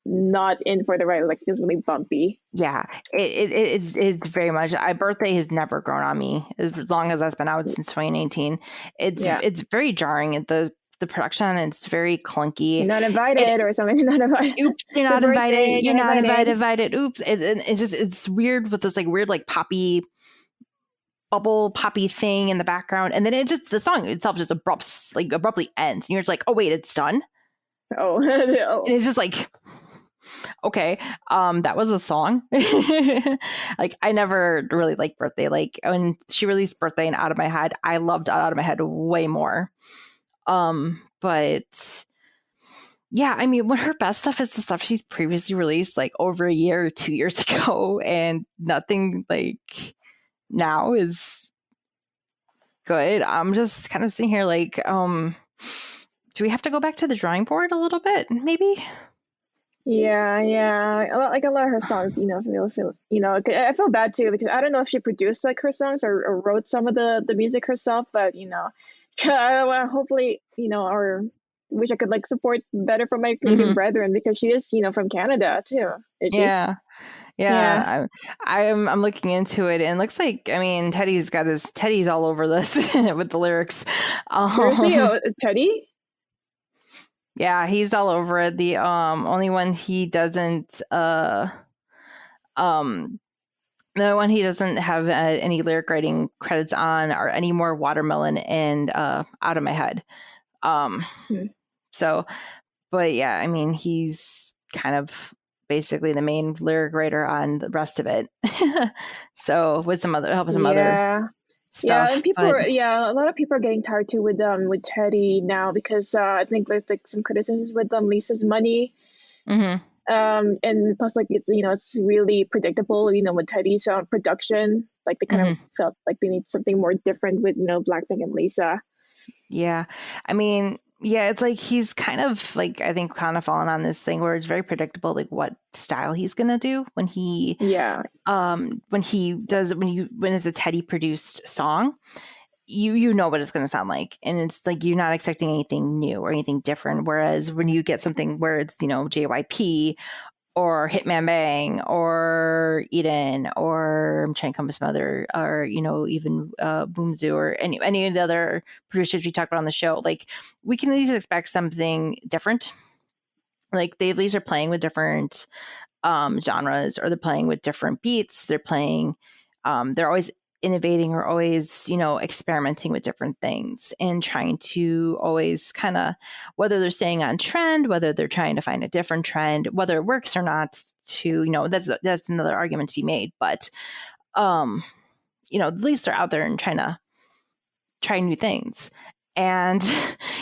not in for the ride. Like, it feels really bumpy. Yeah, it's very much. Birthday has never grown on me as long as that's been out since 2019. Yeah, It's very jarring at the production. It's very clunky. you're not invited or something. You're not invited. Oops, you're It's not your invited. birthday, You're not invited. Oops. It's weird with this like weird like poppy bubble poppy thing in the background, and then the song itself just abruptly ends, and you're just like, oh wait, it's done. Oh, oh. And it's just like, okay, that was a song. Like, I never really liked Birthday. Like, when she released Birthday and Out of My Head, I loved Out of My Head way more. But yeah, I mean, when her best stuff is the stuff she's previously released like over a year or 2 years ago, and nothing like now is good. I'm just kind of sitting here like, do we have to go back to the drawing board a little bit, maybe? Yeah. Like a lot of her songs, I feel bad too because I don't know if she produced like her songs or wrote some of the music herself, but hopefully, or wish I could like support better from my Canadian brethren because she is, from Canada too. Is she? Yeah. Yeah. I'm looking into it, and it looks like, I mean, Teddy's all over this with the lyrics. Seriously, Teddy? Yeah, he's all over it. The only one he doesn't um the one he doesn't have any lyric writing credits on are Anymore, Watermelon, and Out of My Head. So, but yeah, I mean, he's kind of basically the main lyric writer on the rest of it. So with some other stuff. Yeah, and a lot of people are getting tired too with Teddy now because I think there's like some criticisms with Lisa's Money. Mm-hmm. And plus like it's really predictable, with Teddy's production. Like they kind of felt like they need something more different with Blackpink and Lisa. Yeah, I mean, Yeah, it's like he's kind of like, I think, kind of fallen on this thing where it's very predictable, like what style he's gonna do when Yeah. when it's a Teddy produced song. You know what it's going to sound like, and it's like you're not expecting anything new or anything different. Whereas when you get something where it's, you know, JYP or Hitman Bang or Eden, or I'm trying to come up with some other, or, you know, even Boomzoo or any of the other producers we talked about on the show, like we can at least expect something different. Like they at least are playing with different genres, or they're playing with different beats. They're always innovating, or always, you know, experimenting with different things, and trying to always kind of, whether they're staying on trend, whether they're trying to find a different trend, whether it works or not, to, you know, that's another argument to be made. But you know, at least they're out there and trying to try new things. And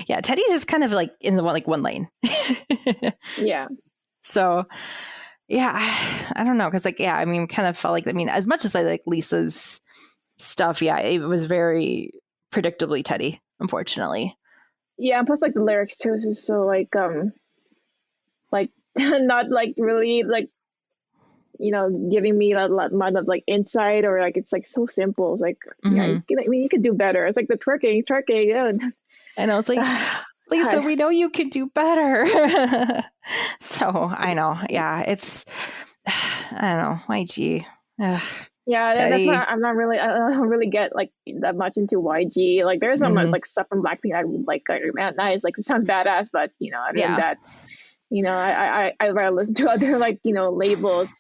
yeah, Teddy's just kind of like in the one lane. Yeah. So yeah, I don't know, because like, yeah, I mean, kind of felt like, I mean, as much as I like Lisa's stuff, yeah, it was very predictably Teddy, unfortunately. Yeah, and plus like the lyrics too is so like not like really like, you know, giving me a lot of like insight, or like it's like so simple. It's like yeah, I mean you could do better. It's like the twerking, yeah. I know, it's like, Lisa, we know you could do better. So I know, yeah, it's I don't know, YG. Ugh, Yeah, that's Teddy. why I'm not really. I don't really get like that much into YG. Like there's some like stuff from Blackpink I like man, nice. Like it sounds badass, but you know, other than that, you know, I'd rather listen to other like, you know, labels.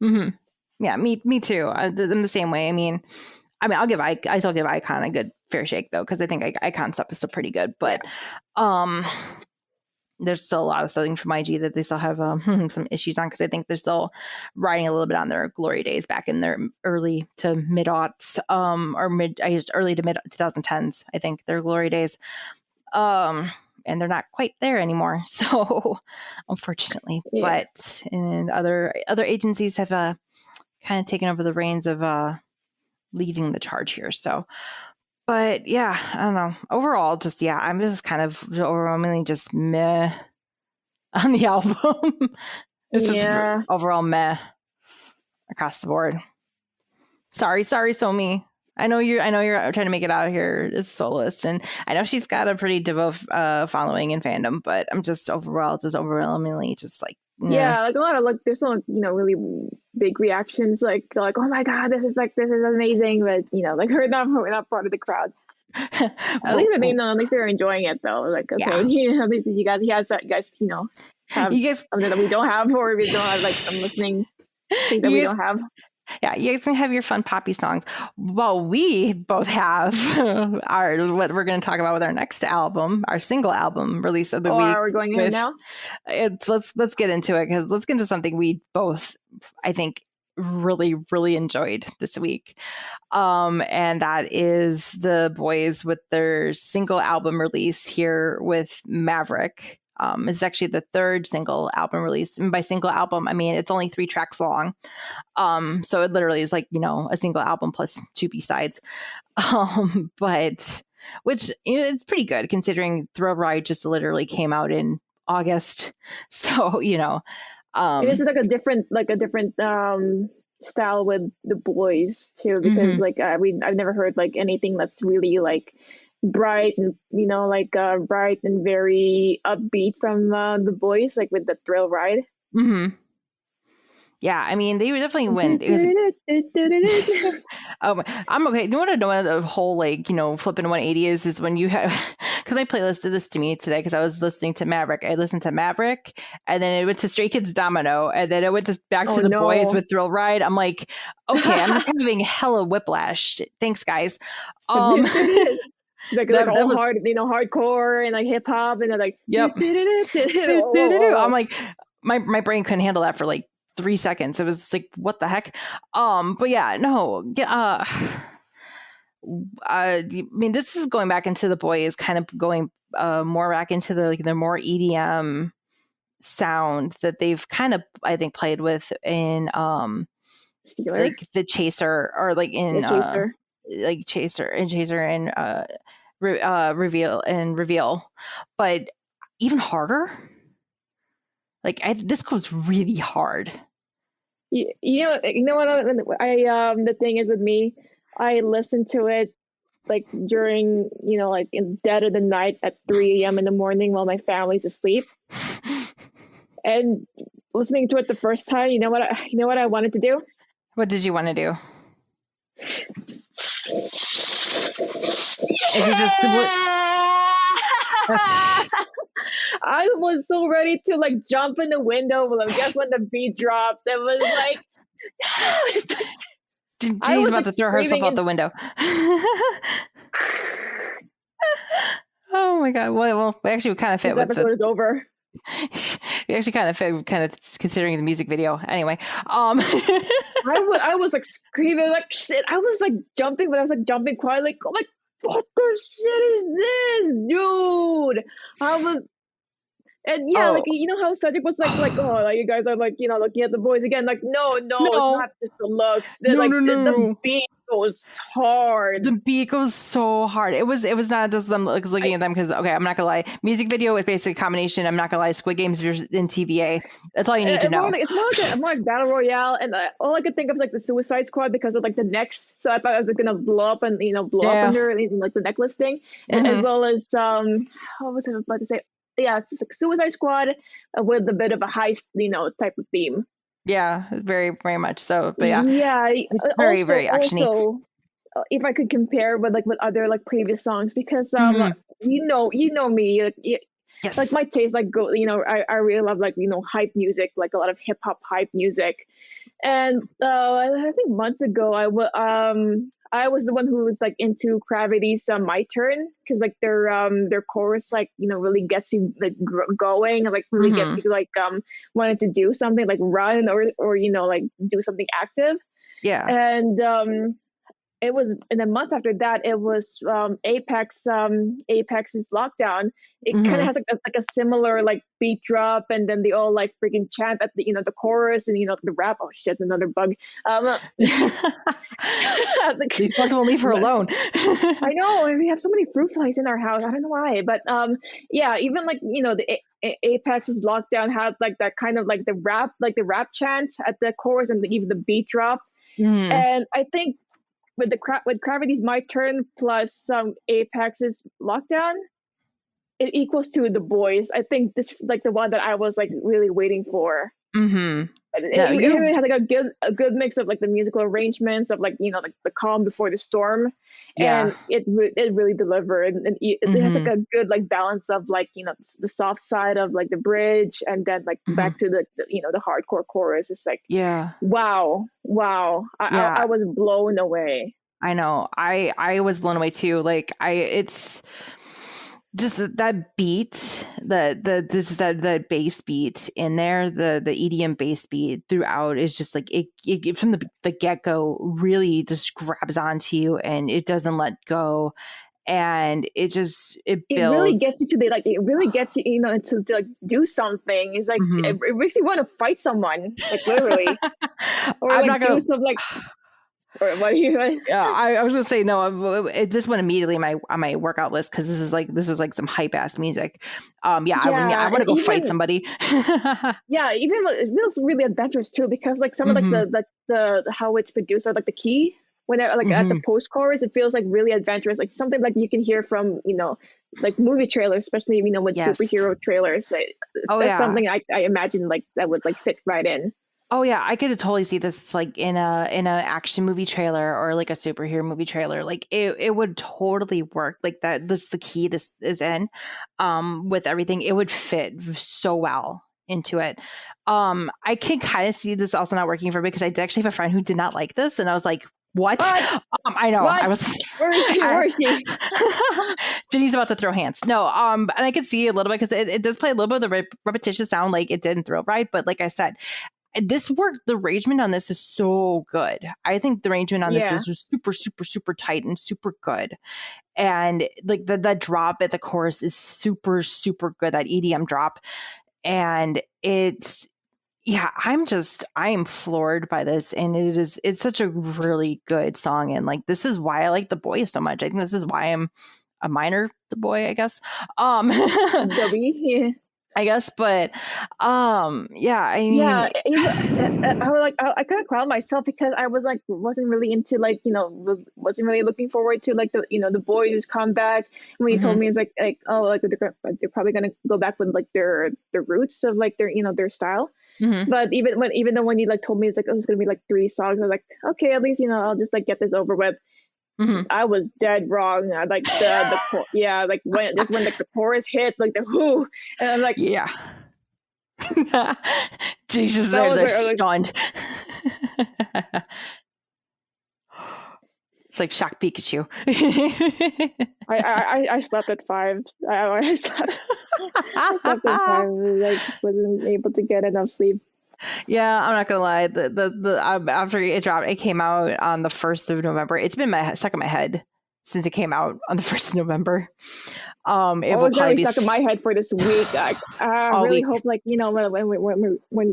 Yeah, me too. I'm the same way. I mean, I still give Icon a good fair shake though, because I think Icon stuff is still pretty good. But there's still a lot of stuff from IG that they still have some issues on, because I think they're still riding a little bit on their glory days back in their early to mid aughts, early to mid 2010s. I think their glory days, and they're not quite there anymore. So unfortunately, but and other agencies have kind of taken over the reins of leading the charge here. So. But yeah, I don't know. Overall, just yeah, I'm just kind of overwhelmingly just meh on the album. It's just overall meh across the board. Sorry, Somi. I know you're trying to make it out here as a soloist, and I know she's got a pretty devout following in fandom. But I'm just overwhelmingly just like. Yeah, like a lot of like there's no, you know, really big reactions like oh my god, this is amazing, but you know, like we're not part of the crowd. At least they know, at least they're enjoying it though. Like okay, you know, at least you guys you know have something that we don't have, or we don't have like some listening things that we don't have. Yeah, you guys can have your fun poppy songs. Well, we both have what we're going to talk about with our next album, our single album release of the week. Are we going in now? Let's get into it, because let's get into something we both, I think, really, really enjoyed this week. And that is the Boyz with their single album release here with Maverick. It's actually the third single album release. And by single album, I mean, it's only 3 tracks long. So it literally is like, you know, a single album plus 2 B-sides. But which, you know, it's pretty good considering Thrill Ride just literally came out in August. So, you know, it is like a different style with the Boyz too, because like I've never heard like anything that's really like bright and, you know, like bright and very upbeat from the Boyz, like with the Thrill Ride. Yeah, I mean, they definitely win. I'm okay. You know what the whole, like, you know, flipping 180 is when you have, because my playlist did this to me today, because I was listening to Maverick. I listened to Maverick, and then it went to Stray Kids Domino, and then it went back to the Boyz with Thrill Ride. I'm like, okay, I'm just having hella whiplash. Thanks, guys. Like all hard, you know, hardcore and like hip hop, and they're like, yep. I'm like, my brain couldn't handle that for like 3 seconds. It was like, what the heck? But yeah, no. I mean, this is going back into the Boyz, kind of going more back into the more EDM sound that they've kind of, I think, played with in like the Chaser, or like in Chaser and reveal, but even harder. Like this goes really hard. You know what I the thing is with me, I listen to it like during, like in dead of the night at 3 a.m. in the morning while my family's asleep. And listening to it the first time, you know what I wanted to do? What did you want to do? Is you just I was so ready to like jump in the window, but just when the beat dropped, it was like Jenny's about to throw herself out the window. Oh my god! Well, actually, we kind of fit. This episode is over. We actually kind of fit, considering the music video. Anyway, I was like screaming like shit. I was like jumping, but I was like jumping quietly. Like, what the shit is this, dude? I was. And yeah, like how Cedric was like, oh, like you guys are like, looking at the boys again. Like, no, it's not just the looks. The beat goes hard. The beat goes so hard. It was not just them looking at them because I'm not gonna lie. Music video is basically a combination. I'm not gonna lie. Squid Games in TVA. That's all you need to know. It's more like Battle Royale, and all I could think of like the Suicide Squad because of like the necks. So I thought it was gonna blow up and blow up under like the necklace thing, and as well as what was I about to say? Yeah, it's like Suicide Squad with a bit of a heist, type of theme. Yeah, very, very much so. But yeah, it's very, very actiony. Also, if I could compare with other like previous songs, because you know me, yes. Like my taste, like I really love like hype music, like a lot of hip hop hype music, and I think months ago I was the one who was like into Gravity's My Turn, because like their chorus like really gets you like going, like really gets you like wanted to do something, like run or like do something active. Yeah. And it was, and then months after that, it was Epex's Lockdown. It kind of has like a similar like beat drop, and then they all like freaking chant at the the chorus and the rap. Oh shit, another bug. These bugs won't leave her alone. I know, we have so many fruit flies in our house. I don't know why, but yeah, even like the Apex's Lockdown had like that kind of like the rap chant at the chorus and even the beat drop. And I think with Gravity's My Turn plus Apex's Lockdown, it equals to the Boyz. I think this is like the one that I was like really waiting for. It really has like a good mix of like the musical arrangements of like like the calm before the storm, and it really delivered, and it has like a good like balance of like the soft side of like the bridge, and then like back to the the hardcore chorus. It's like wow. I was blown away. I know, I was blown away too. Like it's just that beat, the bass beat in there, the EDM bass beat throughout is just like it from the get-go really just grabs onto you and it doesn't let go, and it builds. It really gets you to it really gets you to like do something. It's like it makes you want to fight someone, like literally, or I'm like not gonna do some like. Or what are you? I was gonna say no. This went immediately on my workout list because this is like some hype ass music. I want to go fight somebody. Yeah, even it feels really adventurous too, because like some of like the how it's produced, or like the key when at the post chorus, it feels like really adventurous, like something like you can hear from like movie trailers, especially with superhero trailers. That's something I imagine like that would like fit right in. Oh yeah, I could totally see this like in a action movie trailer or like a superhero movie trailer. Like it would totally work. Like that's the key this is in with everything. It would fit so well into it. I can kind of see this also not working for me because I did actually have a friend who did not like this, and I was like, what? I know. What? I was. Where is she? Jenny's about to throw hands. No. And I could see a little bit because it does play a little bit of the repetitious sound. Like it didn't throw right, but like I said, this work, the arrangement on this is so good. I think the arrangement on this is super, super, super tight and super good. And like the drop at the chorus is super, super good. That EDM drop. And it's, I am floored by this. And it's such a really good song. And like, this is why I like the Boyz so much. I think this is why a minor boy, I guess. W. I guess, but yeah, I mean, Yeah, I was like, I kind of clown myself because I was like, wasn't really into like, wasn't really looking forward to like the Boyz comeback. When he told mhm, me, it's like, oh, like they're probably gonna go back with like their roots of like their style. mhm, But even though when he like told me it's like, oh, it's gonna be like 3 songs, I was like, okay, at least I'll just like get this over with. mhm. I was dead wrong. I like yeah, like when like the chorus hit, like the whoo, and I'm like, Yeah. Jesus, that was they're where I was. stunned. It's like shock Pikachu. I slept at 5. I slept at 5. Like wasn't able to get enough sleep. Yeah, I'm not gonna lie. The after it dropped, it came out on the 1st of November. It's been stuck in my head since it came out on the 1st of November. It Oh, will it's probably gonna be be stuck in my head for this week. I all really week. hope like when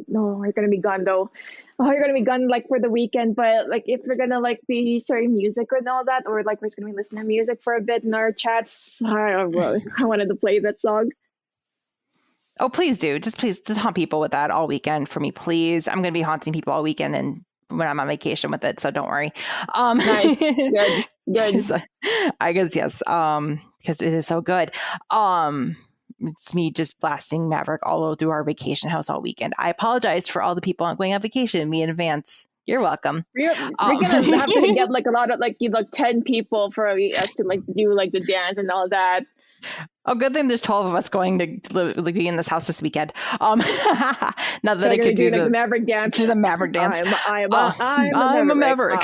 no, you're gonna be gone though. Oh, you're gonna be gone like for the weekend. But like if we're gonna like be sharing music and all that, or like we're just gonna be listening to music for a bit in our chats, I wanted to play that song. Oh, please do. Please haunt people with that all weekend for me, please. I'm gonna be haunting people all weekend and when I'm on vacation with it, so don't worry. Nice, good, good. 'Cause, I guess yes. Because it is so good. It's me just blasting Maverick all through our vacation house all weekend. I apologize for all the people going on vacation me in advance. You're welcome. We're gonna have to get like a lot of like 10 people for us to like do like the dance and all that. Oh, good thing there's 12 of us going to be in this house this weekend. Not that I could do like the the Maverick dance. Do the Maverick dance. I'm a Maverick.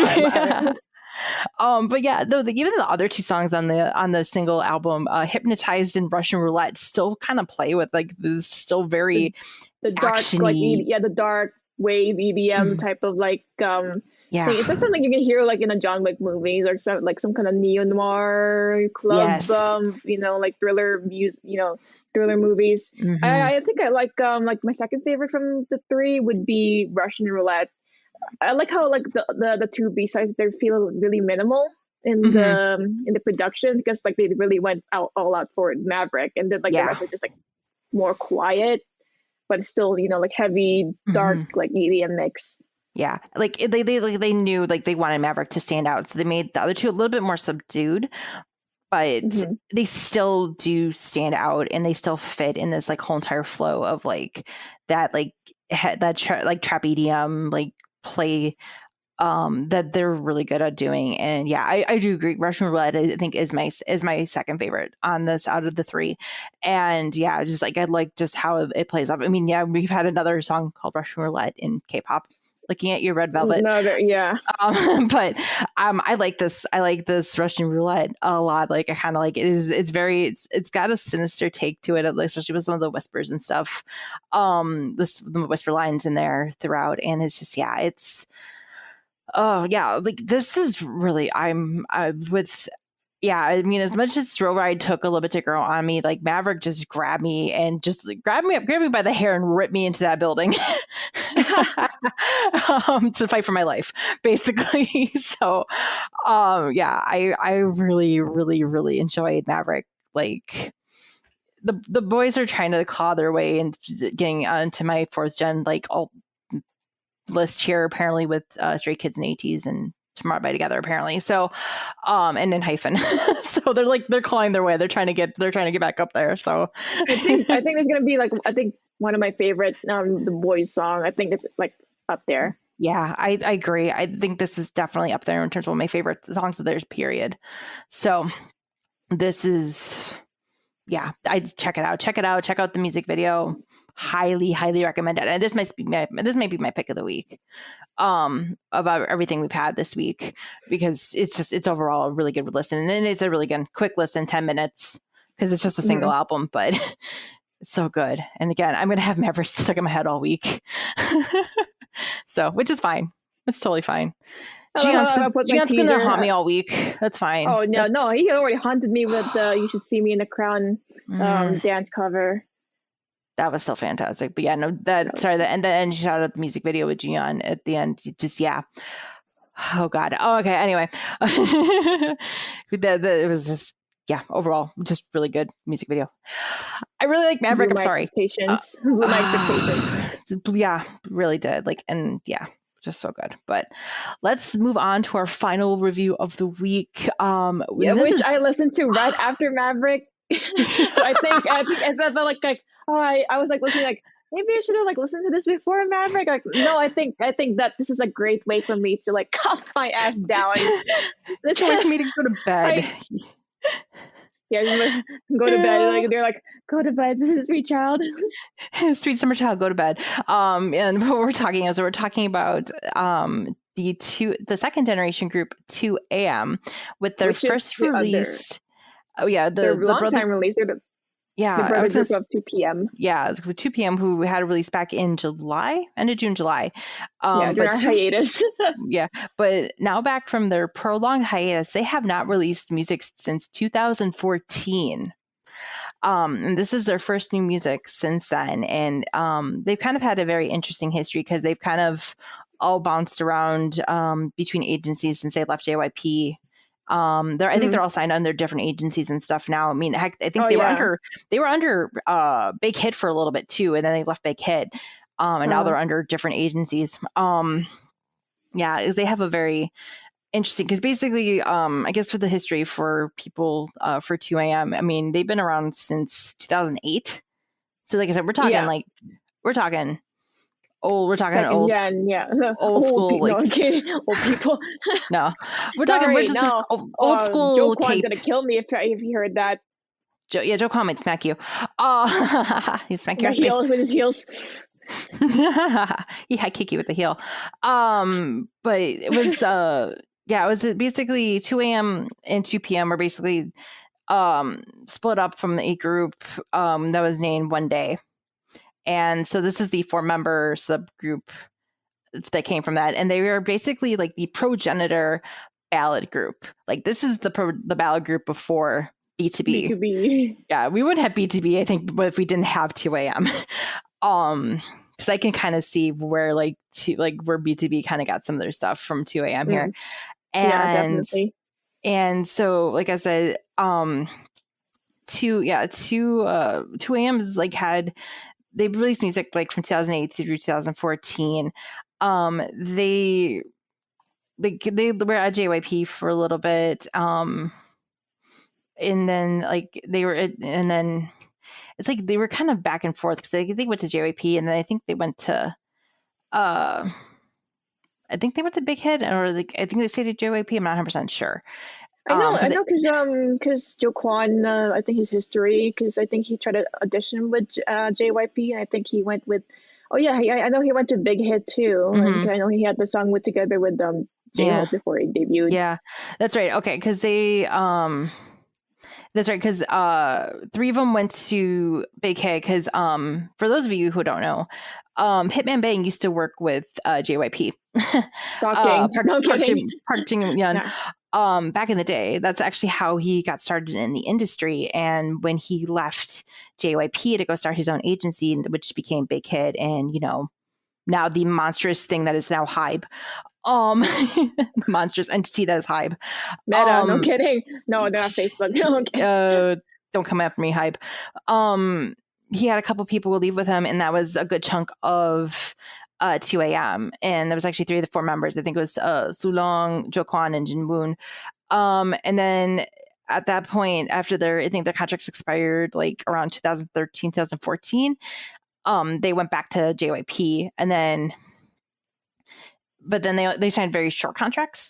But yeah, though even the other 2 songs on the single album, "Hypnotized" and "Russian Roulette," still kind of play with like this still very the dark action-y. like the dark wave EDM type of like Yeah. thing. It's just something you can hear like in the John Wick movies or some kind of neo noir club, Yes. like thriller music, thriller movies. Mhm. I think I like my second favorite from the 3 would be Russian Roulette. I like how like the 2 B-sides, they feel really minimal in the production because like they really went all out for Maverick, and then like the rest are just like more quiet, but still like heavy dark like EDM mix. Yeah, like they knew like they wanted Maverick to stand out, so they made the other 2 a little bit more subdued, but they still do stand out, and they still fit in this like whole entire flow of like that like like trap EDM like play that they're really good at doing. And yeah, I do agree. Russian Roulette I think is my second favorite on this out of the 3. And yeah, just like I like just how it plays up. I mean, yeah, we've had another song called Russian Roulette in Kpop. Looking at your Red Velvet. Yeah. But I like this. I like this Russian Roulette a lot. Like I kind of like it. It's got a sinister take to it, especially with some of the whispers and stuff. The whisper lines in there throughout, and it's just oh yeah, like this is really I mean, as much as Thrill Ride took a little bit to grow on me, like Maverick just grabbed me and just like, grabbed me by the hair and ripped me into that building to fight for my life, basically. So, yeah, I really, really, really enjoyed Maverick. Like the Boyz are trying to claw their way and getting onto my 4th gen like alt list here, apparently with Stray Kids and ATs and Tomorrow by Together, apparently. So and then Hyphen. So they're clawing their way. They're trying to get back up there. So I think there's gonna be like one of my favorite the Boyz song. I think it's like up there. Yeah, I agree. I think this is definitely up there in terms of my favorite songs of theirs, period. So this is I check it out. Check out the music video. Highly, highly recommend it. And this might be my pick of the week. About everything we've had this week, because it's overall a really good listen, and it's a really good quick listen, 10 minutes, because it's just a single album, but it's so good. And again, I'm gonna have Maverick stuck in my head all week. So which is fine. It's totally fine. Gian's gonna haunt me all week. That's fine. Oh no, he already haunted me with You Should See Me in the Crown dance cover. That was so fantastic. But yeah, no, and then shout out the music video with Gian at the end. Just oh god. Oh, okay. Anyway, it was just yeah, overall, just really good music video. I really like Maverick. I'm sorry. Blew my expectations. Yeah, really did. Like, and yeah, just so good. But let's move on to our final review of the week. I listened to right after Maverick. So I think I felt like I was like listening like maybe I should have like listened to this before Maverick. Like no, I think that this is a great way for me to like calm my ass down. This way for me to go to bed. Yeah, go to bed. Like they're like, go to bed. This is sweet child. Sweet summer child, go to bed. And what we're talking about the second generation group 2AM with their first release. Oh yeah, the long time release. They're the brother group of 2PM. Yeah, 2PM who had a release back in July, end of June, July. During our hiatus. Yeah, but now back from their prolonged hiatus, they have not released music since 2014. And this is their first new music since then. And they've kind of had a very interesting history because they've kind of all bounced around between agencies since they left JYP. I think they're all signed under different agencies and stuff now. I mean, heck, I think they were under Big Hit for a little bit too, and then they left Big Hit, and now they're under different agencies. Yeah, they have a very interesting because basically, I guess for the history for people for 2AM, I mean, they've been around since 2008. So, like I said, we're talking old school, like old people. No, we're talking old school. Joe Kwan's gonna kill me if he heard that. Joe Kwan might smack you. He smack your heel with his heels. He had kick you with the heel. But it was it was basically 2AM and 2PM were basically split up from a group that was named One Day. And so this is the 4-member subgroup that came from that. And they were basically like the progenitor Ballad group. Like this is the Ballad group before B2B. Yeah, we wouldn't have B2B, I think, if we didn't have 2AM. Because I can kind of see where where B2B kind of got some of their stuff from 2AM here. And definitely. And so, like I said, 2AM is they released music like from 2008 through 2014. They were at JYP for a little bit. And then it's like they were kind of back and forth because they went to JYP and then I think they went to Big Hit, or I think they stayed at JYP. I'm not 100% sure. I know because Joe Kwan, I think his history, because I think he tried to audition with JYP, and I think he went with, I know he went to Big Hit too. Mm-hmm. And I know he had the song together with J-Hope before he debuted. Yeah, that's right. Okay, because that's right, because 3 of them went to Big Hit, because for those of you who don't know, Hitman Bang used to work with JYP. Park Jin-young. Back in the day, that's actually how he got started in the industry. And when he left JYP to go start his own agency, which became Big Hit, and now the monstrous thing that is now Hybe, monstrous entity that is Hybe. Meta, no kidding. No, they're not Facebook. Don't come after me, Hybe. He had a couple people leave with him, and that was a good chunk of 2AM, and there was actually 3 of the 4 members. I think it was Sulong, Jo Kwan, and Jinwoon. And then at that point, after their contracts expired, like around 2013, 2014, they went back to JYP, but then they signed very short contracts,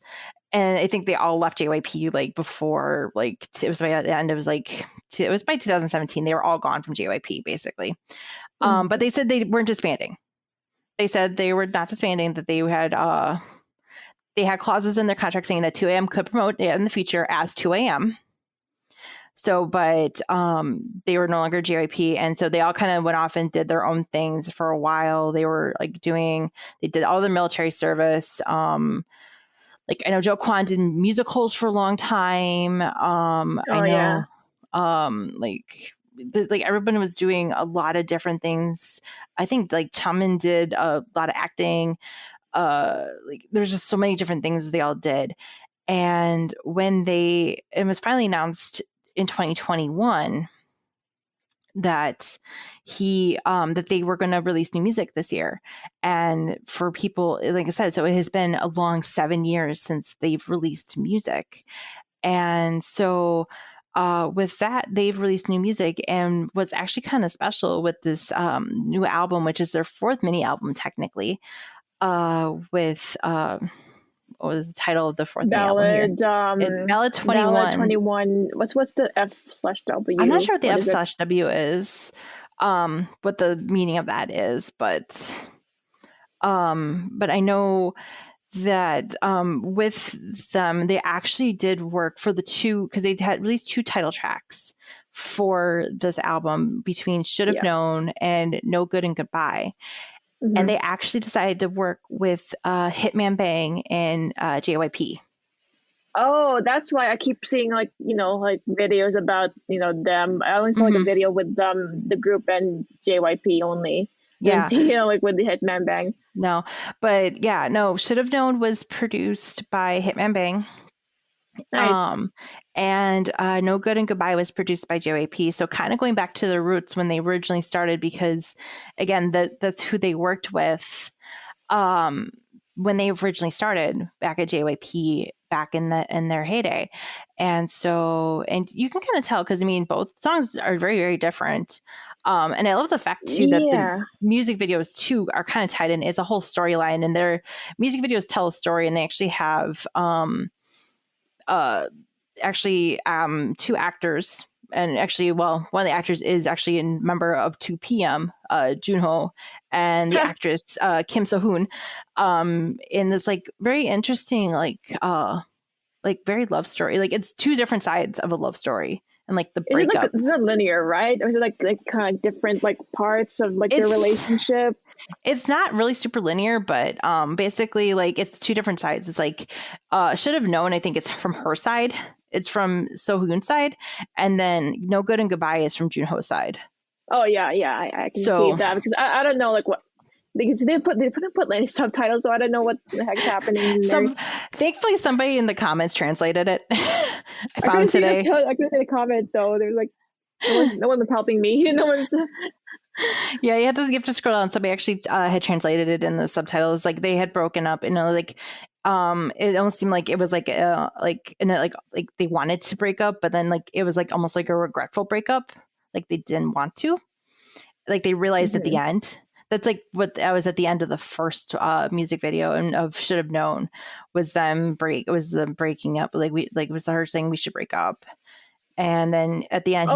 and I think they all left JYP before it was by the end. It was by 2017. They were all gone from JYP basically. But they said they weren't disbanding. They said they were not disbanding, that they had clauses in their contract saying that 2AM could promote it in the future as 2AM. So, but they were no longer JYP, and so they all kind of went off and did their own things for a while. They were they did all their military service. I know Jo Kwan did musicals for a long time. Everybody was doing a lot of different things. I think Chamin did a lot of acting. There's just so many different things they all did. And when it was finally announced in 2021 that that they were going to release new music this year. And for people, like I said, so it has been a long 7 years since they've released music. And so with that, they've released new music. And what's actually kind of special with this new album, which is their 4th mini album technically, with what was the title of the 4th Ballad, album here? Ballad 21. Ballad 21. What's the F/W? I'm not sure what the F/W is, what the meaning of that is, but I know that with them, they actually did work for the 2, because they had released 2 title tracks for this album between Should Have Known and No Good and Goodbye. Mm-hmm. And they actually decided to work with Hitman Bang and JYP. Oh, that's why I keep seeing like videos about them. I only saw like a video with the group and JYP only. Yeah, like with the Hitman Bang. No, but yeah, no. Should Have Known was produced by Hitman Bang. Nice. And No Good and Goodbye was produced by JYP. So kind of going back to their roots when they originally started, because again, that's who they worked with when they originally started back at JYP back in their heyday. And so, and you can kind of tell, because I mean, both songs are very, very different. And I love the fact too that the music videos too are kind of tied in. It's a whole storyline, and their music videos tell a story, and they actually have actually 2 actors, and actually, well, one of the actors is actually a member of 2PM, Junho, and the actress Kim So-hoon, in this like very interesting like very love story. Like it's 2 different sides of a love story. And like the breakup, it's not linear, right? Or is it like kind of different like parts of like their relationship? It's not really super linear, but basically like it's 2 different sides. It's like Should Have Known, I think it's from her side. It's from So-hoon's side, and then No Good and Goodbye is from Junho's side. Oh yeah, I can see that, because I don't know like what. Because they couldn't put any subtitles, so I don't know what the heck's happening. Thankfully, somebody in the comments translated it. I found today. I couldn't see the comments though. There's like no one was helping me. No one's. Yeah, you have to scroll down. Somebody actually had translated it in the subtitles. Like they had broken up, it almost seemed like it was like they wanted to break up, but then like it was like almost like a regretful breakup. Like they didn't want to. Like they realized at the end. That's like what I was at the end of the first music video and of Should Have Known was them breaking up. It was her saying we should break up, and then at the end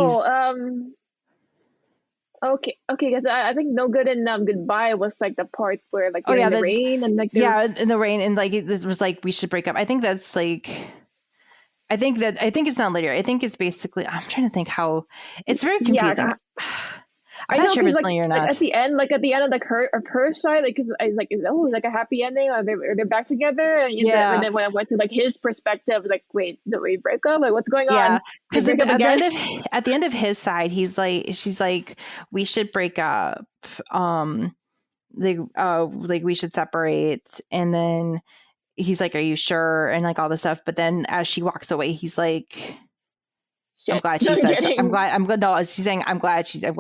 okay, because I think No Good and Goodbye was like the part where like in the rain and like in the rain, and like it was like we should break up. I think that's like. I think it's not linear. I think it's basically. I'm trying to think how it's very confusing. Yeah, I'm not sure if it's linear or not. Like at the end of her side, like, cause I was like, it's like a happy ending. Are they back together? And then when I went to like his perspective, like, wait, did we break up? Like, what's going on? Because at the end of his side, she's like, we should break up. Like we should separate, and then he's like, are you sure? And like all this stuff. But then as she walks away, he's like. Shit. I'm glad she said. I'm glad. No, she's saying. I'm glad she said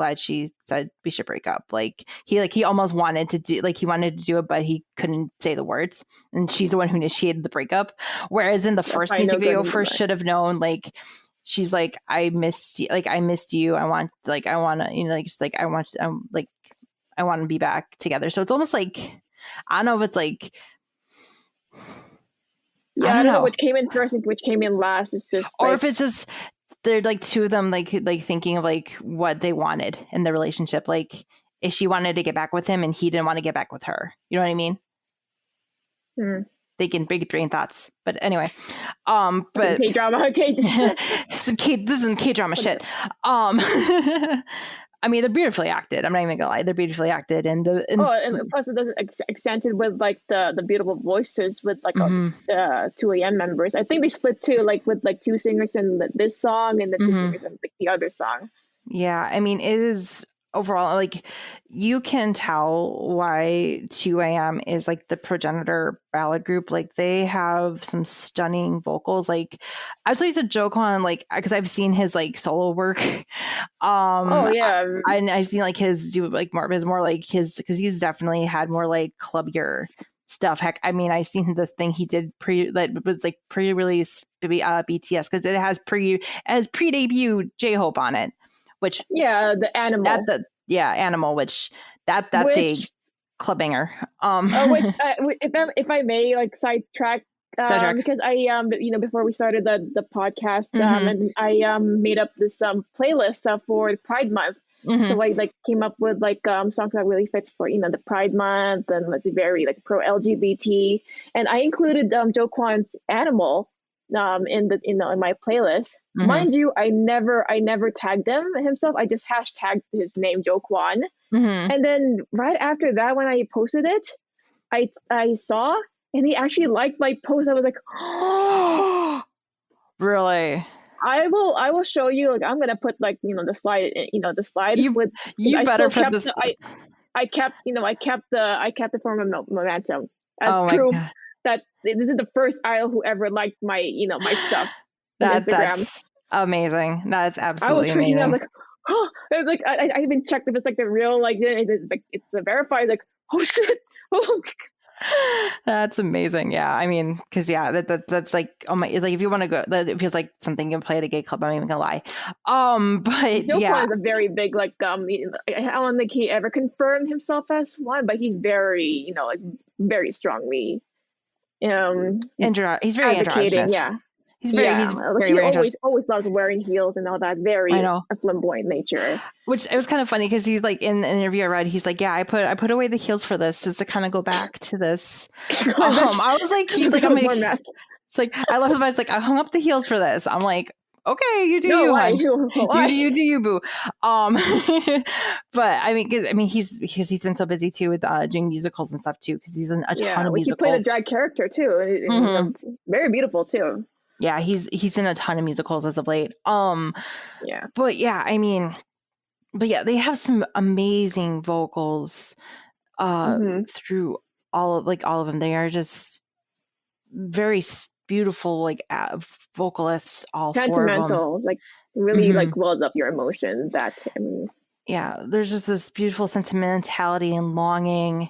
we should break up. Like he almost wanted to do. Like he wanted to do it, but he couldn't say the words. And she's the one who initiated the breakup. Whereas in the first music video for Should Have Known, like she's like, I missed you. Like I missed you. I want to. Just like I want. I want to be back together. So it's almost like I don't know if it's like. Yeah, I don't know which came in first and which came in last. It's just, or if it's just. They're like 2 of them like thinking of like what they wanted in the relationship. Like if she wanted to get back with him and he didn't want to get back with her. You know what I mean? They can big drain thoughts. But anyway. But K-drama. This isn't K-drama shit. I mean, they're beautifully acted. I'm not even gonna lie. They're beautifully acted, and plus it doesn't accented with like the beautiful voices with like 2AM members. I think they split 2, like with like 2 singers in this song and the 2 singers in like, the other song. Yeah, I mean, it is overall, like, you can tell why 2AM is like the progenitor ballad group. Like, they have some stunning vocals. Like, I was always a joke on, like, because I've seen his like solo work. Oh yeah. I've seen like his do like more like his, because he's definitely had more like clubbier stuff. Heck, I mean, I've seen the thing he did that was like pre-release BTS, because it has pre-debut J-Hope on it, which Yeah, the animal. Animal, which that's a Which club banger. which if I may like sidetrack, Sidetrack. because I before we started the podcast, Mhm. and I made up this playlist for Pride Month. Mhm. So I like came up with like songs that really fits for the Pride Month, and let's very like pro LGBT, and I included Jo Kwon's Animal in my playlist. Mhm. Mind you, I never tagged himself. I just hashtagged his name, Jo Kwon. Mhm. And then right after that, when I posted it, I saw, and he actually liked my post. I was like, oh, Really? I will show you. Like, I'm gonna put like the slide, You with. you I better still put kept this. I kept the form of momentum as Oh my proof god, that this is the first idol who ever liked my my stuff on Instagram. that's amazing. That's I was absolutely freaking out. amazing. Like, oh, it was like I even checked if it's like the real, like it's a verified. Like, oh shit, oh. That's amazing. Yeah, I mean, because that's like, oh my, like, if you want to go, it feels like something you can play at a gay club. I'm not even gonna lie. But Jo yeah, Kwon is a very big I don't think he ever confirmed himself as one, but he's very like very strongly he's very advocating. androgynous. Yeah. He's very Like, he very androgynous. always loves wearing heels and all that. Very I know. flamboyant nature. Which, it was kind of funny because he's like, in an interview I read, he's like, yeah, I put away the heels for this, just to kind of go back to this. I was like, he's like, I'm More like, mask. it's like, I love his advice. Like, I hung up the heels for this. I'm like, okay, you do No, you, why? hon. Why? You do you, boo. But I mean, he's been so busy too with doing musicals and stuff too, because he's in a ton of He musicals. played a drag character too. And, very beautiful too. Yeah, he's in a ton of musicals as of late. Yeah. But yeah, I mean, they have some amazing vocals through all of them. They are just very beautiful, like vocalists, all four of them. Sentimental, like really like wells up your emotions. Yeah, there's just this beautiful sentimentality and longing,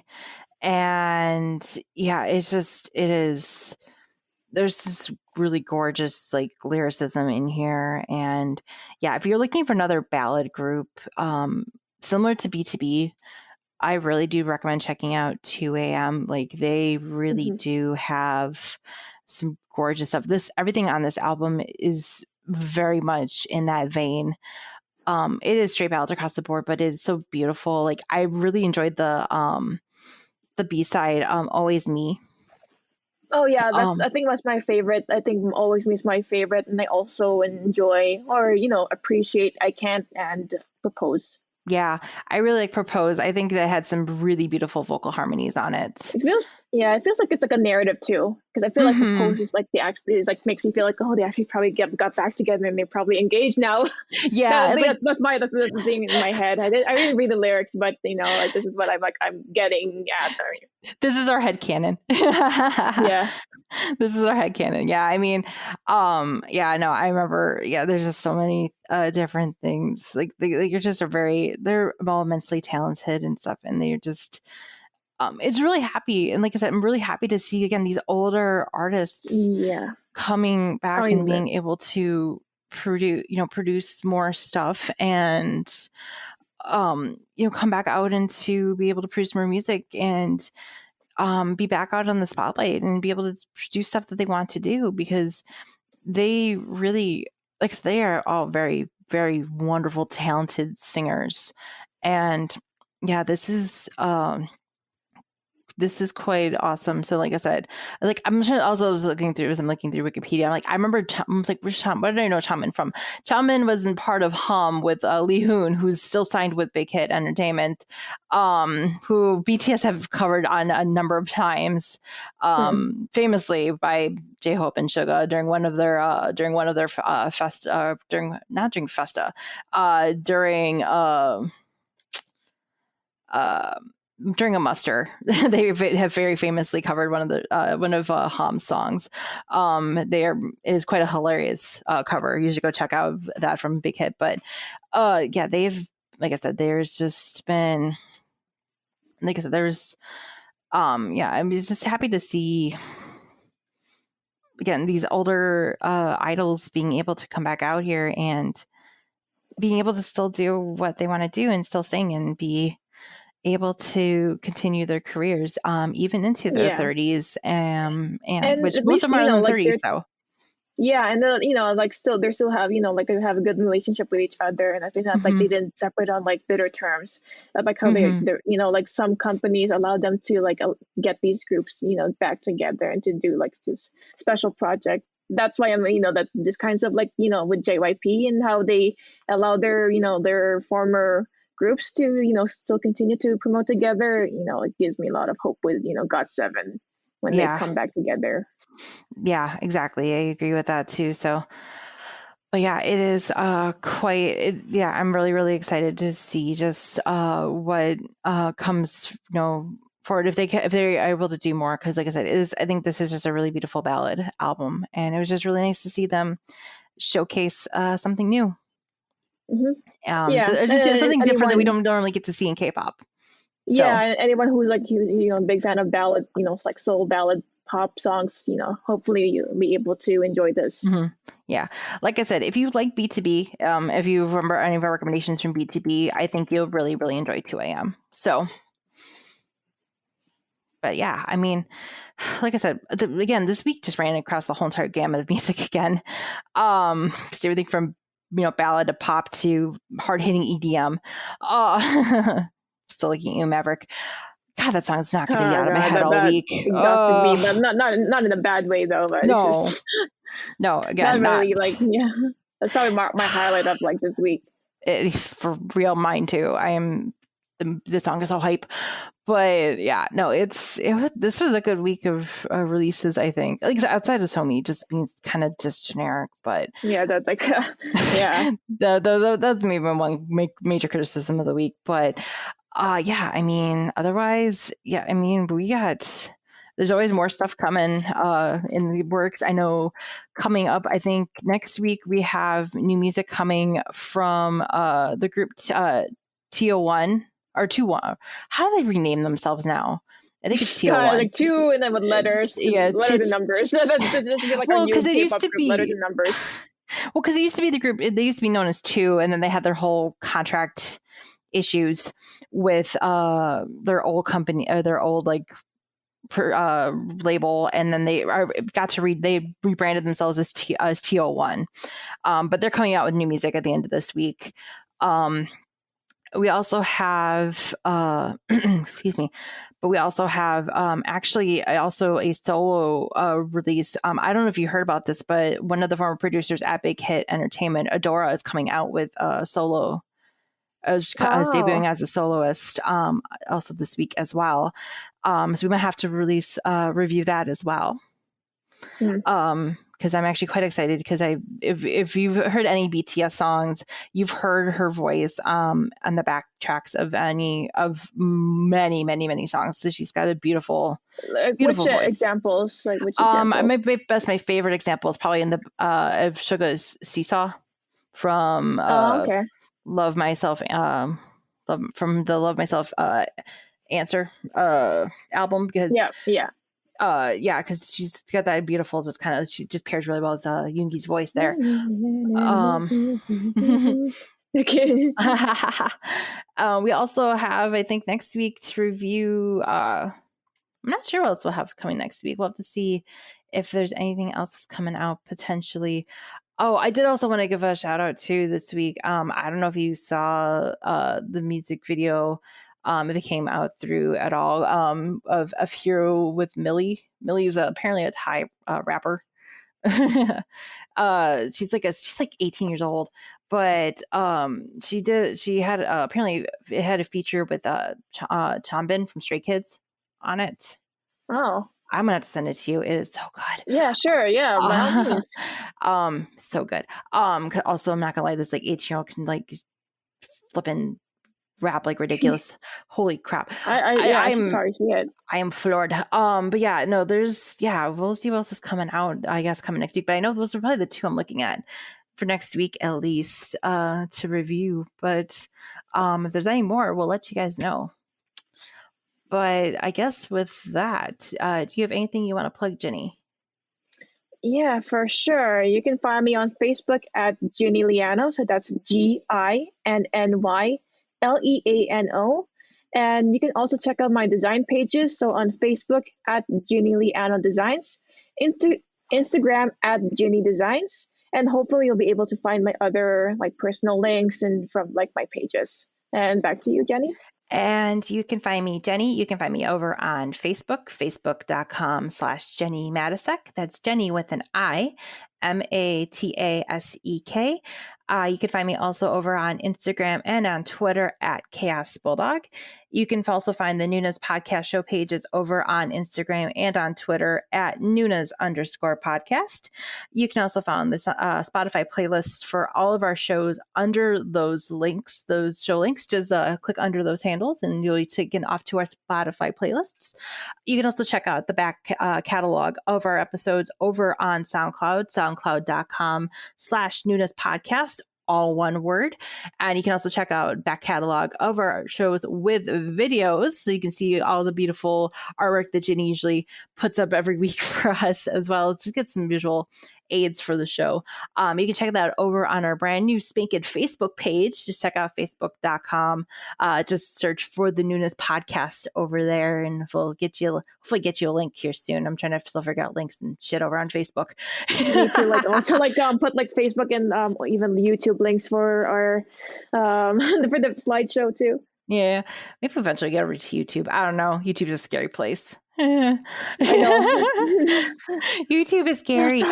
and yeah, it is. There's this really gorgeous like lyricism in here, and yeah, if you're looking for another ballad group similar to B2B, I really do recommend checking out 2AM. Like, they really do have some gorgeous stuff. Everything on this album is very much in that vein. It is straight ballads across the board, but it is so beautiful. Like, I really enjoyed the B-side, Always Me. Oh yeah, I think that's my favorite. I think Always Me is my favorite, and I also enjoy or appreciate I Can't and Propose. Yeah, I really like Propose. I think that had some really beautiful vocal harmonies on it. It feels like it's like a narrative too, because I feel like Propose is like makes me feel like, oh, they actually probably got back together and they're probably engaged now. Yeah, that's the thing in my head. I didn't read the lyrics, but like this is what I'm getting at. This is our headcanon. Yeah. This is our headcanon. Yeah, I mean, yeah, no, I remember, yeah, there's just so many different things. Like, you're just they're all immensely talented and stuff, and they're just, it's really happy. And like I said, I'm really happy to see, again, these older artists coming back and being able to produce more stuff, and come back out and to be able to produce more music and be back out on the spotlight and be able to produce stuff that they want to do, because they really, like, they are all very, very wonderful, talented singers. And yeah, this is quite awesome. So like I said, like, I'm also looking through Wikipedia. I'm like, I remember, I was like, where's Where did I know Chamin from? Chamin was in part of Hum with Lee Hoon, who's still signed with Big Hit Entertainment, who BTS have covered on a number of times, famously by J-Hope and Suga during one of their Festa, during during a muster. They have very famously covered one of Ham's songs. It is quite a hilarious cover. You should go check out that from Big Hit. But yeah, they've, like I said, there's just been, like I said, there's yeah, I'm just happy to see, again, these older idols being able to come back out here and being able to still do what they want to do and still sing and be able to continue their careers even into their Yeah. 30s, and And which at most least, of them are in their 30s. So yeah, and like still they still have, like they have a good relationship with each other, and I think that like they didn't separate on like bitter terms. I like how they're like some companies allow them to like get these groups back together and to do like this special project. That's why I'm that this kinds of like with JYP and how they allow their former groups to still continue to promote together. It gives me a lot of hope with GOT7 when they yeah, come back together. yeah, exactly. I agree with that too. So, but yeah, it is yeah, I'm really, really excited to see just what comes forward if they're able to do more, because like I said, I think this is just a really beautiful ballad album, and it was just really nice to see them showcase something new. Yeah, There's just something different that we don't normally get to see in K-pop. Yeah, So and anyone who's like a big fan of ballad, like soul ballad pop songs, hopefully you'll be able to enjoy this. yeah, like I said, if you like B2B, if you remember any of our recommendations from B2B, I think you'll really, really enjoy 2AM. So, but yeah, I mean, like I said, again, this week just ran across the whole entire gamut of music again. Just everything from ballad to pop to hard hitting EDM. Still looking at you, Maverick. God, that song's not going to be out of my head all week. It's got to be, but not in a bad way though. But no, it's just no, again, not really like That's probably my highlight of like this week. For real, mine too. The song is so hype, but yeah, no, this was a good week of releases. I think, like outside of Somi, just being kind of just generic, but yeah, that's like yeah, that's maybe one major criticism of the week. But yeah, I mean, otherwise, yeah, I mean, there's always more stuff coming in the works. I know coming up, I think next week we have new music coming from the group TO1 or 2-1. How do they rename themselves now? I think it's TO1. like 2 and then with letters. Letters and numbers. That's like well, because it used to be letters and numbers. Well, because it used to be the group. They used to be known as 2, and then they had their whole contract issues with their old company, or their old like label, and then they rebranded themselves as TO1. But they're coming out with new music at the end of this week. We also have excuse me, but we also have actually also a solo release. I don't know if you heard about this, but one of the former producers at Big Hit Entertainment, Adora, is coming out with a solo, as debuting as a soloist also this week as well. So we might have to review that as well. Because I'm actually quite excited, because if you've heard any BTS songs, you've heard her voice on the backtracks of many songs. So she's got a beautiful which voice. Examples? Like which examples? My favorite example is probably in the of Suga's Seesaw from okay. Love Myself, from the Love Myself Answer album, because because she's got that beautiful, just kind of, she just pairs really well with Yoongi's voice there. Okay. We also have, I think, next week to review. I'm not sure what else we'll have coming next week. We'll have to see if there's anything else that's coming out potentially. Oh, I did also want to give a shout out to this week. I don't know if you saw the music video. If it came out through at all, of Hero with Millie. Millie's apparently a Thai rapper. She's like 18 years old, but she had apparently it had a feature with Chanbin from Stray Kids on it. Oh, I'm gonna have to send it to you. It is so good. Yeah, sure. Yeah, so good. Also, I'm not gonna lie, this like 18-year-old can like flipping rap like ridiculous. Holy crap. I should probably see it. I am floored. But yeah, no, we'll see what else is coming out, I guess, coming next week. But I know those are probably the two I'm looking at for next week at least to review. But if there's any more, we'll let you guys know. But I guess with that, do you have anything you want to plug, Jenny? Yeah, for sure. You can find me on Facebook at Ginny Liano. So that's GINNYLEANO. And you can also check out my design pages. So on Facebook at Ginny Liano Designs, Instagram at Ginny Designs, and hopefully you'll be able to find my other like personal links and from like my pages. And back to you, Jenny. And you can find me, Jenny. You can find me over on Facebook, facebook.com/Jenny Matasek. That's Jenny with an I, Matasek. You can find me also over on Instagram and on Twitter at Chaos Bulldog. You can also find the Noonas podcast show pages over on Instagram and on Twitter at Noonas_podcast. You can also find this Spotify playlist for all of our shows under those links, those show links. Just click under those handles and you'll be taken off to our Spotify playlists. You can also check out the back catalog of our episodes over on SoundCloud, soundcloud.com/Noonas podcast. All one word. And you can also check out back catalog of our shows with videos. So you can see all the beautiful artwork that Jenny usually puts up every week for us as well to get some visual aids for the show. You can check that out over on our brand new spanking Facebook page. Just check out facebook.com. Just search for the Noonas podcast over there and we'll hopefully get you a link here soon. I'm trying to still figure out links and shit over on Facebook. You need to like also like put like Facebook and even YouTube links for our for the slideshow too. Yeah, maybe eventually get over to YouTube. I don't know. YouTube's a scary place. I know. YouTube is scary.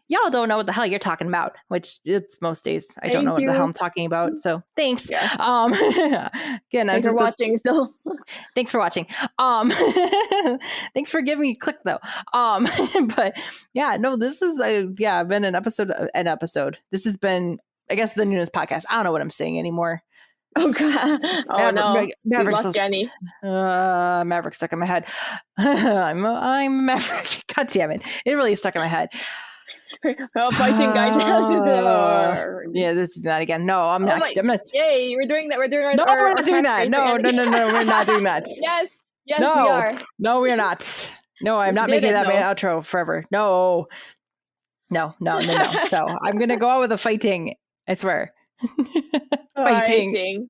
Y'all don't know what the hell you're talking about, which it's most days. I don't know what the hell I'm talking about. So thanks. Yeah. Again, thanks for watching still. Thanks for watching. Thanks for giving me a click though. But yeah, no, this is been an episode. This has been, I guess, the Noonas podcast. I don't know what I'm saying anymore. Oh god! Oh no! Maverick, Jenny. Maverick stuck in my head. I'm Maverick. God damn it! It really stuck in my head. Oh, fighting guys! Yeah, this is that again. No, I'm not. I'm not. Yay! We're doing that. We're doing. No, we're not doing that. No, we're not doing that. Yes, no, we are. No, we're not. No, I'm not making that my outro forever. No. So I'm gonna go out with a fighting. I swear. Fighting.